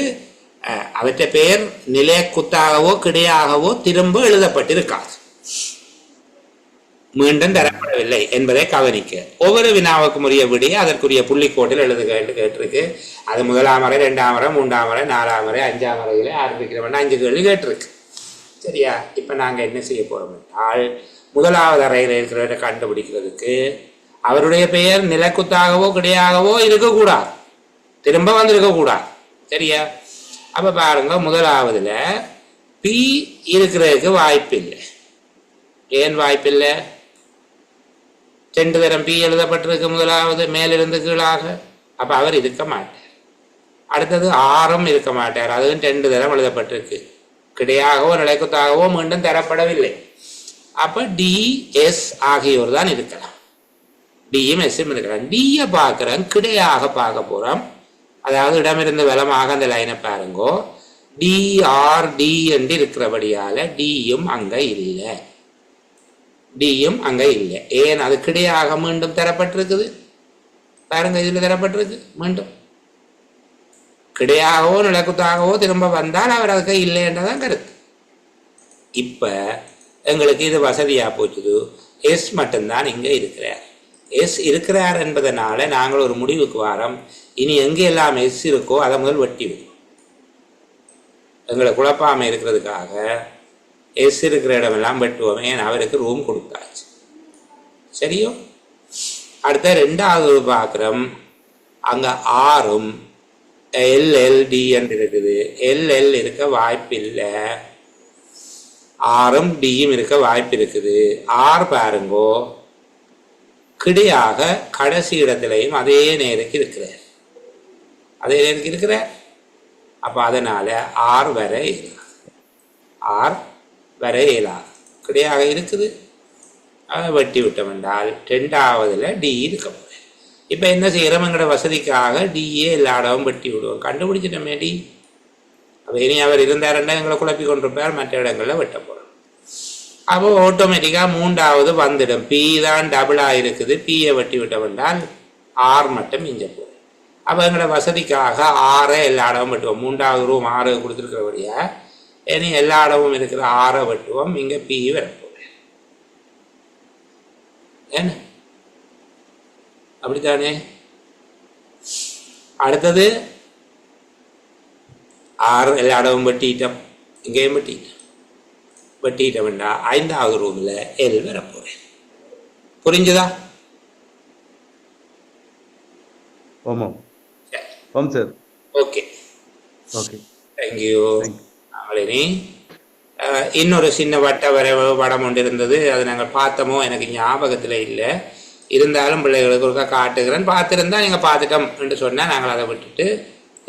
அவற்ற பெயர் நிலைக்குத்தாகவோ கிடையாகவோ திரும்ப எழுதப்பட்டிருக்காது, மீண்டும் தரப்படவில்லை என்பதை கவனிக்க. ஒவ்வொரு வினாவுக்கும் உரிய விடிய அதற்குரிய புள்ளிக்கோட்டில் எழுதுக என்று கேட்டிருக்கு. அது 1ஆம் அறை 2ஆம் அறை 3ஆம் அறை 4ஆம் அறை 5ஆம் அறையில் ஆரம்பிக்கிறவன் 5 கேள்வி கேட்டிருக்கு. சரியா? இப்போ நாங்கள் என்ன செய்ய போகிறோம் என்றால், முதலாவது அறையில் இருக்கிறவரை கண்டுபிடிக்கிறதுக்கு அவருடைய பெயர் நிலக்குத்தாகவோ கிடையாகவோ இருக்கக்கூடாது, திரும்ப வந்திருக்கக்கூடாது. சரியா? அப்போ பாருங்க, முதலாவதுல P இருக்கிறதுக்கு வாய்ப்பில்லை. ஏன் வாய்ப்பில்லை? 2 தரம் P எழுதப்பட்டிருக்கு முதலாவது, மேலிருந்து கீழாக. அப்போ அவர் இருக்க மாட்டார். அடுத்தது ஆறும் இருக்க மாட்டார், அதுவும் 2 தரம் எழுதப்பட்டிருக்கு. கிடையாகவோ நிலைக்குத்தாகவோ மீண்டும் தரப்படவில்லை. அப்போ DS ஆகியோர் தான் இருக்கலாம். டியும் எஸ்ஸும் இருக்கலாம். டியை பார்க்குறோம், கிடையாக பார்க்க போகிறோம். அதாவது இடமிருந்து வலமாக அந்த லைனை பாருங்கோ. DRD என்று இருக்கிறபடியால் டியும் அங்கே இல்லை. டியும் அங்கே இல்லை. ஏன்? அது கிடையாக மீண்டும் தரப்பட்டிருக்குது. பாருங்க, இதில் தரப்பட்டிருக்கு. மீண்டும் கிடையாகவோ நிலக்குத்தாகவோ திரும்ப வந்தால் அவர் அதுக்கு இல்லை என்றதான் கருத்து. இப்போ எங்களுக்கு இது வசதியாக போச்சுது. எஸ் மட்டும்தான் இங்கே இருக்கிறார். எஸ் இருக்கிறார் என்பதனால நாங்கள் ஒரு முடிவுக்கு வரோம். இனி எங்கே எல்லாம் எஸ் இருக்கோ அதை முதல் வெட்டி விடும். எங்களை குழப்பாமல் இருக்கிறதுக்காக எஸ் இருக்கிற இடமெல்லாம் வெட்டுவோம். ஏன்? அவருக்கு ரூம் கொடுத்தாச்சு. சரியோ? அடுத்த 2வது பார்க்குறோம். அங்கே ஆறும் LLD என்று இருக்குது. LL இருக்க வாய்ப்பில்லை, ஆறும் டியும் இருக்க வாய்ப்பு இருக்குது. ஆர் பாருங்கோ, கிடையாக கடைசி இடத்திலையும் அதே நேருக்கு இருக்கிறார், அதே நேருக்கு இருக்கிறார். அப்போ அதனால ஆர் வர இயலாது, ஆர் வர இயலாது, கிடையாக இருக்குது. அதை வெட்டி விட்டோம் என்றால் 2வதுல டி இருக்க போகிறேன். இப்போ என்ன செய்கிறோம்? எங்களோட வசதிக்காக டிஏ எல்லா இடமும் வெட்டி விடுவோம். கண்டுபிடிச்சிட்டோமே டி. அப்போ இனி அவர் இருந்தாருன்னா எங்களை குழப்பி கொண்டிருப்பார், மற்ற இடங்களில் வெட்ட போகிறோம். அப்போ ஆட்டோமேட்டிக்காக 3வது வந்துடும். பி தான் டபுளாக இருக்குது, பியை வெட்டி விட்டோம் என்றால் ஆறு மட்டும் மிஞ்ச போகுது. அப்போ எங்களோட வசதிக்காக 6 எல்லா இடமும் வெட்டுவோம். 3வது ரூம் 6 கொடுத்துருக்கிறபடியா இனி எல்லா இடமும் இருக்கிற 6 வெட்டுவோம். இங்கே பி வரப்போகுது. என்ன அப்படித்தானே? அடுத்தது 6 எல்லா இடமும் வெட்டிட்டோம். இங்கேயும் வெட்டிட்டோம்னா 5வது ரூமில் எல் வரப்போகிறேன். புரிஞ்சுதா? ஓமோ ஓம் சார். Okay okay, thank you. நாங்களினி இன்னொரு சின்ன வட்ட வரைவு படம் ஒன்று இருந்தது. அது நாங்கள் பார்த்தோமோ எனக்கு ஞாபகத்தில் இல்லை. இருந்தாலும் பிள்ளைகளுக்கு ஒருக்கா காட்டுகிறேன். பார்த்துருந்தா நீங்கள் பார்த்துட்டோம் என்று சொன்னால் நாங்கள் அதை விட்டுட்டு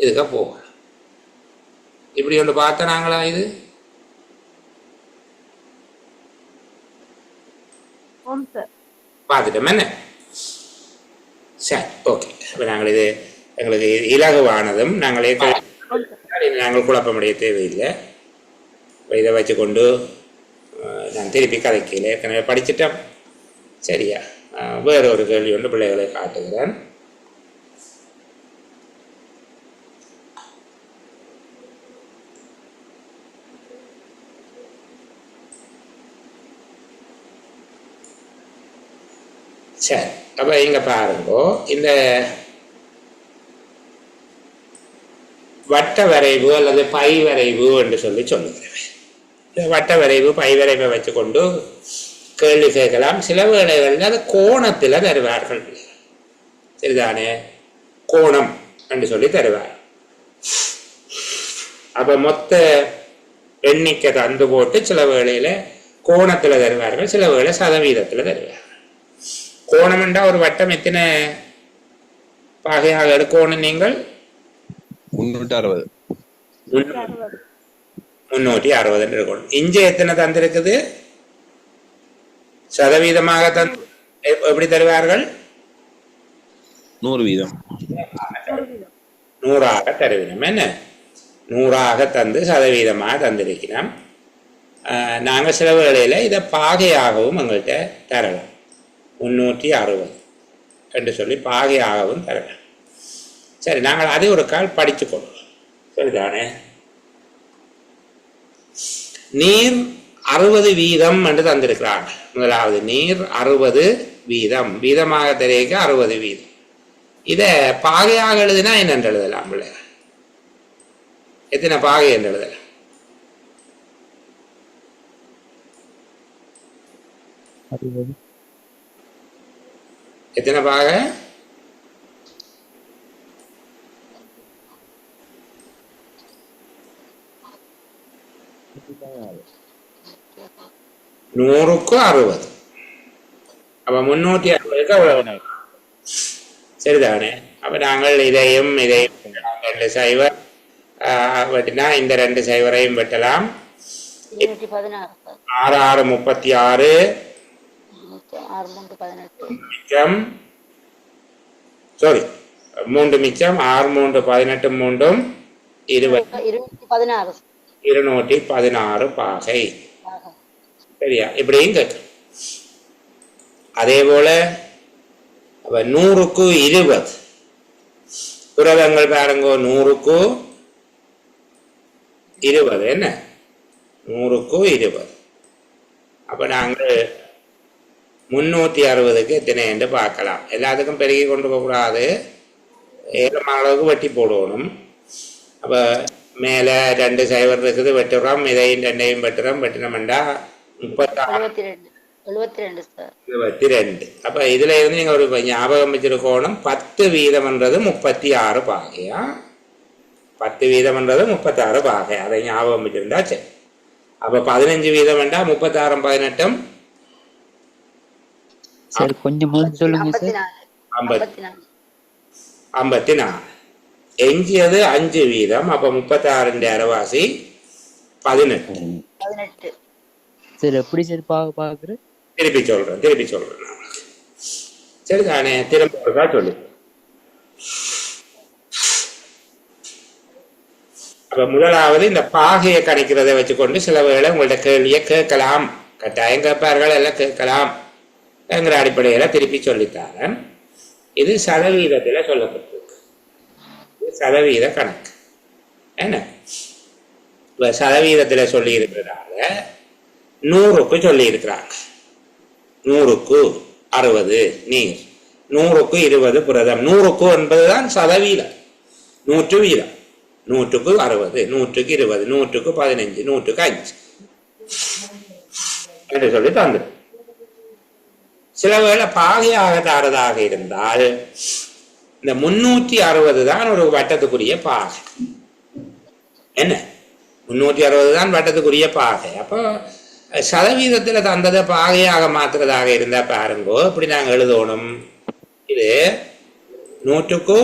இதுக்க போகலாம். இப்படி ஒன்று பார்த்தா நாங்களா இது ஓம் சார். பார்த்துட்டோம் என்ன? சரி, ஓகே. இப்போ நாங்கள் இது எங்களுக்கு இலகுவானதும் நாங்களே நாங்கள் குழப்பமுடைய தேவையில்லை. இதை வச்சுக்கொண்டு நான் திருப்பி கதைக்கல, ஏற்கனவே படிச்சுட்டோம். சரியா? வேற ஒரு கேள்வி ஒன்று பிள்ளைகளை காட்டுகிறேன். சரி, அப்போ இங்கே பாருங்கோ, இந்த வட்ட வரைவு அல்லது பை வரைவு என்று சொல்லுகிறேன். இந்த வட்ட வரைவு பை வரைவை வச்சுக்கொண்டு கேள்வி கேட்கலாம். சில வேளைகளில் அது கோணத்தில் தருவார்கள். சரிதானே? கோணம் என்று சொல்லி தருவார். அப்போ மொத்த எண்ணிக்கை தந்து போட்டு சில வேளையில் கோணத்தில் தருவார்கள், சில வேளை சதவீதத்தில் தருவார்கள். கோணம் என்றால் ஒரு வட்டம் எத்தனை பாகையாக எடுக்கணும்? நீங்கள் 360 360 இருக்கணும். இங்கே எத்தனை தந்திருக்குது? சதவீதமாக எப்படி தருவார்கள்? 100%. 100ஆக தருவினோம். என்ன 100ஆக தந்து சதவீதமாக தந்திருக்கிறோம். நாங்கள் சில வேளையில் இதை பாகையாகவும் எங்கள்கிட்ட தரலாம். 360 என்று சொல்லி பாகையாகவும் தரலாம். சரி, நாங்கள் அதை ஒரு கால் படித்து கொள்வோம். சரிதானே? நீர் 60% என்று தந்திருக்கிறாங்க. முதலாவது நீர் 60%, வீதமாக தெரிவிக்க 60%. இதை பாகையாக எழுதினா என்ன எழுதலாம்? எத்தனை பாகை என்று எழுதலாம்? எத்தனை பாகை? 100க்கு 60. அப்ப 360க்கு அவ்வளவு. சரிதானே? அப்ப நாங்கள் இதையும் 2 சைவர் வெட்டினா இந்த 2 சைவரையும் வெட்டலாம். 6 6 36 மிச்சம், சாரி 3 மிச்சம், 6 3 18 3 20 216 பாகை. சரியா? இப்படியும் கேட்க. அதே போல 100க்கு 20 புரதங்கள் பாருங்க. 100க்கு 20 என்ன? 100க்கு 20. அப்ப நாங்கள் 360க்கு எத்தனை என்று பார்க்கலாம். எல்லாத்துக்கும் பெருகி கொண்டு போகக்கூடாது, ஏழமான அளவுக்கு வெட்டி போடணும். அப்ப மேலே 2 சைவர் இருக்குது, வெட்டுறோம். இதையும் 2ஐயும் வெட்டுறோம். வெட்டினோம்டா 72. அப்ப இதுல இருந்து நீங்க ஒரு ஞாபகம் வச்சிருக்கணும், 10% 36 பாகையா? 10% 36 பாகை. அதை ஞாபகம் வச்சிருந்தா சரி. அப்ப 15% 36 18 சார் கொஞ்சம் சொல்லுங்க சார். 54. எஞ்சியது 5%. அப்ப 36 அரைவாசி 18. சார் எப்படி சார் பாக்குற? திருப்பி சொல்றேன். சரிதானே? திரும்ப சொல்லு. அப்ப முதலாவது இந்த பாகையை கணிக்கிறதை வச்சுக்கொண்டு சில வேளை உங்கள்ட்ட கேள்வியை கேட்கலாம். கட்டாயம் கேட்பார்கள், எல்லாம் கேட்கலாம் என்கிற அடிப்படையில திருப்பி சொல்லித்தாரன். இது சதவீதத்தில் சொல்லப்பட்டிருக்கு. இது சதவீத கணக்கு. என்ன இப்போ சதவீதத்தில் சொல்லி இருக்கிறதால 100க்கு சொல்லி இருக்கிறாங்க. 100க்கு 60 நீர், 100க்கு 20 புரதம். 100க்கு என்பதுதான் சதவீதம். 100 வீதம். 100க்கு 60, 100க்கு 20, 100க்கு 15, 100க்கு 5 என்று சொல்லி தந்து. சில வேளை பாகையாக தாரதாக இருந்தால் இந்த 360 தான் ஒரு வட்டத்துக்குரிய பாகை. என்ன 360 தான் வட்டத்துக்குரிய பாகை. அப்போ சதவீதத்தில் தந்ததை பாகையாக மாற்றுறதாக இருந்தா பாருங்கோ, இப்படி நாங்கள் எழுதணும். இது 100க்கு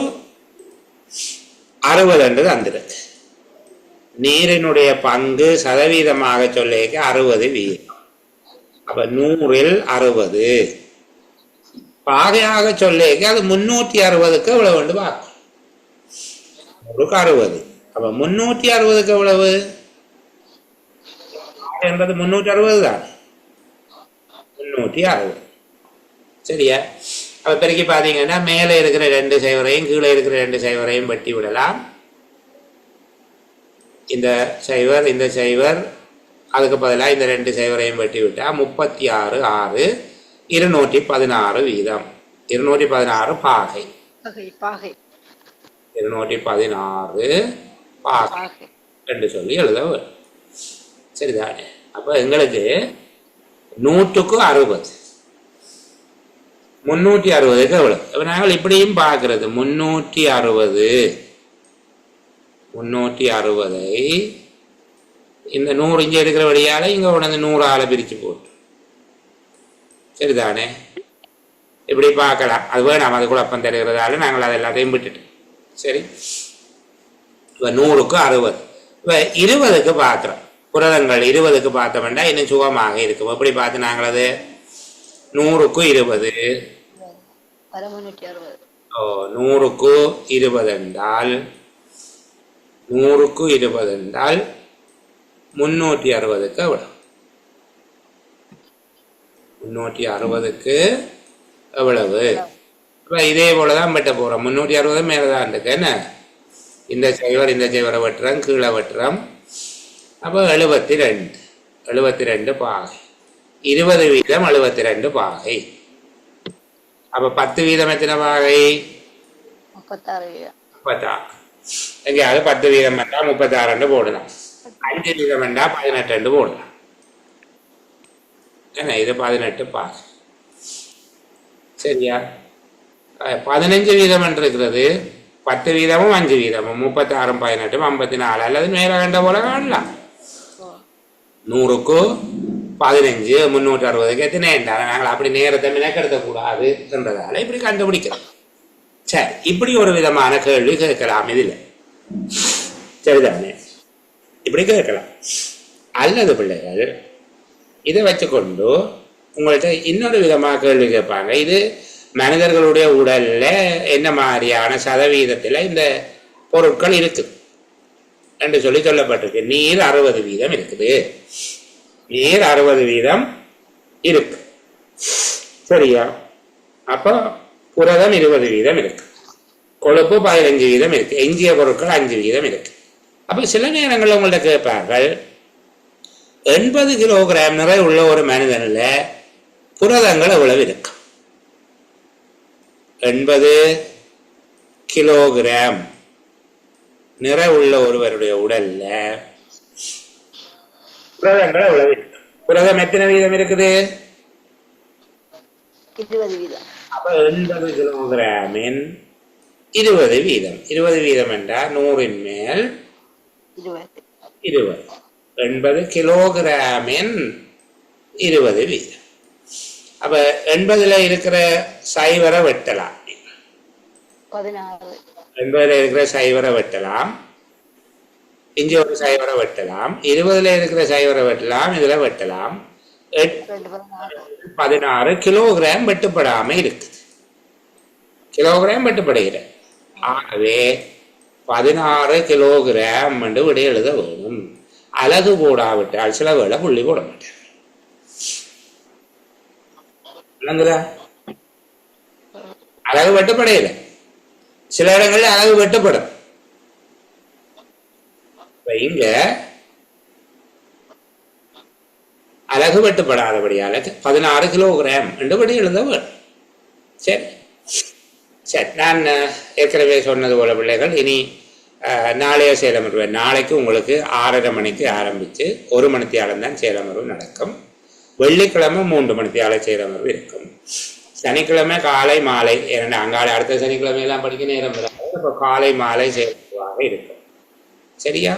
60 என்று தந்திருக்கு. நீரினுடைய பங்கு சதவீதமாக சொல்லிக்க 60 வீதம். அப்ப 100ல் 60 பாகையாக சொல்லிக்க அது 360க்கு எவ்வளவு வேண்டும் பார்க்கும். 100க்கு 60. அப்ப 360க்கு எவ்வளவு என்பது 360 தான். 360 சரியா? அப்ப பெருக்கி பாத்தீங்கன்னா மேலே இருக்கிற 2 சைவரையும் கீழே இருக்கிற 2 சைவரையும் வெட்டி விடலாம். இந்த சைவர் இந்த சைவர், அதுக்கு பதிலாக இந்த 2 சைவரையும் வெட்டி விட்டா 36 6 216 வீதம். 216 பாகை. 216 பாகை என்று சொல்லி எழுத வேண்டும். சரிதானே? அப்ப எங்களுக்கு 100க்கு 60, 360க்கு எவ்வளவு? அப்ப நாங்கள் இப்படியும் பார்க்கறது 360 இந்த 100 இங்கே இருக்கிற வழியால இங்க உடனே 100 பிரிச்சு போட்டு. சரிதானே? இப்படி பார்க்கலாம். அது வேணாம், அது குழப்பம் தருகிறதால நாங்கள் அதை எல்லாத்தையும் விட்டுட்டு. சரி, இப்ப 100க்கு 60. இப்ப 20க்கு பார்க்கிறோம். புரதங்கள் 20க்கு பார்த்தோம்னா இன்னும் சுகமாக இருக்கும். எப்படி பார்த்து நாங்கள் அது 100க்கு 20 100க்கு 20 என்றால் 100க்கு 20 என்றால் 360க்கு எவ்வளவு? 360க்கு எவ்வளவு? இப்போ இதே போலதான் வெட்ட போறோம். 360 மேலதான் இருக்கு. என்ன இந்த சைவரை வெட்டுறோம், கீழே வெட்டுறோம். அப்போ 72 பாகை. 20 வீதம் 72 பாகை. அப்ப 10 வீதம் எத்தனை பாகை? 36. எங்கேயாவது 10 வீதம் வேண்டா 36 போடலாம். 5 வீதம் வேண்டா 18 போடலாம். என்ன இது 18 பாகை. சரியா? 15 வீதம் இருக்கிறது. 10 வீதமும் 5 வீதமும் 36 18 54 அல்லது மேல கண்ட போல காணலாம். 100க்கு 15 360க்கு எத்தனை என்றால் நாங்கள் அப்படி நேரத்தை மினக்கெடுத்த கூடாது என்றதால இப்படி கண்டுபிடிக்கிறோம். சரி, இப்படி ஒரு விதமான கேள்வி கேட்கலாம். இதுல சரிதானே? இப்படி கேட்கலாம். அல்லது பிள்ளைகள் இதை வச்சுக்கொண்டு உங்கள்கிட்ட இன்னொரு விதமாக கேள்வி கேட்பாங்க. இது மனிதர்களுடைய உடல்ல என்ன மாதிரியான சதவீதத்துல இந்த பொருட்கள் இருக்குது என்று சொல்லி சொல்லப்பட்டிருக்கு. நீர் 60 வீதம் இருக்குது. நீர் 60 வீதம் இருக்கு. சரியா? அப்போ புரதம் 20 வீதம் இருக்கு. கொழுப்பு 15 வீதம் இருக்கு. எஞ்சிய பொருட்கள் 5 வீதம் இருக்கு. அப்ப சில நேரங்களில் உங்கள்ட்ட கேட்பார்கள், 80 கிலோகிராம் நிறை உள்ள ஒரு மனிதனில் புரதங்கள் எவ்வளவு இருக்கு? 80 கிலோகிராம் நிறை உள்ள ஒருவருடைய உடல்ல புரதங்கள் எவ்வளவு இருக்கு? புரதம் எத்தனை வீதம் இருக்குது? 20 வீதம். அப்ப 80 கிலோகிராமின் 20 வீதம். 20 வீதம் என்றால் 100ன் மேல் 20. 80 கிலோகிராமின் 20 வீதம். அப்ப 80ல இருக்கிற சைவரை வெட்டலாம். 80ல இருக்கிற சைவரை வெட்டலாம். இங்க ஒரு சைவரை வெட்டலாம். 20ல இருக்கிற சைவரை வெட்டலாம். இதுல வெட்டலாம். 16 கிலோகிராம் வெட்டுப்படாம இருக்குது. கிலோகிராம் வெட்டுப்படுகிற. ஆகவே 16 கிலோகிராம் என்று விட எழுத வேணும். அலகு போடாவிட்டால் சில வேளை புள்ளி போட மாட்டேன். அழகு வெட்டப்படையில சில இடங்கள்ல அழகு வெட்டப்படும். இங்க அழகு வெட்டப்படாதபடியால 16 கிலோகிராம் என்றபடி எழுத வேண்டும். சரி சரி, நான் ஏற்கனவே சொன்னது போல பிள்ளைகள், இனி நாளைய சேலமர்வு நாளைக்கு உங்களுக்கு 6:30 மணிக்கு ஆரம்பித்து 1 மணித்தியாலம் தான் சேலமர்வு நடக்கும். வெள்ளிக்கிழமை 3 மணித்தியால சேலமர்வு இருக்கும். சனிக்கிழமை காலை மாலை, ஏன்னா அங்காள அடுத்த சனிக்கிழமையெல்லாம் படிக்க நேரம் வராது. இப்போ காலை மாலை சேலமர்வாக இருக்கும். சரியா?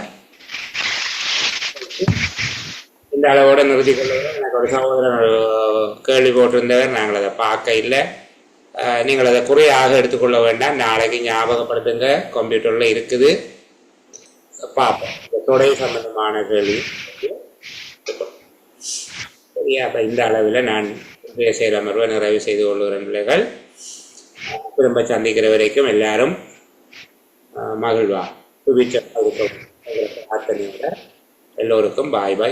இந்த அளவோட நிறுத்தி கொள்ளுங்கள். எனக்கு ஒரு சகோதரன் கேள்வி போட்டிருந்தவர், நாங்கள் அதை பார்க்க இல்லை. நீங்கள் அதை குறையாக எடுத்துக்கொள்ள வேண்டாம். நாளைக்கு ஞாபகப்படுத்துங்க, கம்ப்யூட்டரில் இருக்குது, பார்ப்போம். இந்த தொடை சம்பந்தமான கேள்வி. சரியா? அப்போ இந்த அளவில் நான் சேலமர்வை நிறைவு செய்து கொள்ளுகிறேன் பிள்ளைகள். திரும்ப சந்திக்கிற வரைக்கும் எல்லாரும் மகிழ்வா சுபிச்ச எல்லோருக்கும் பாய் பாய்.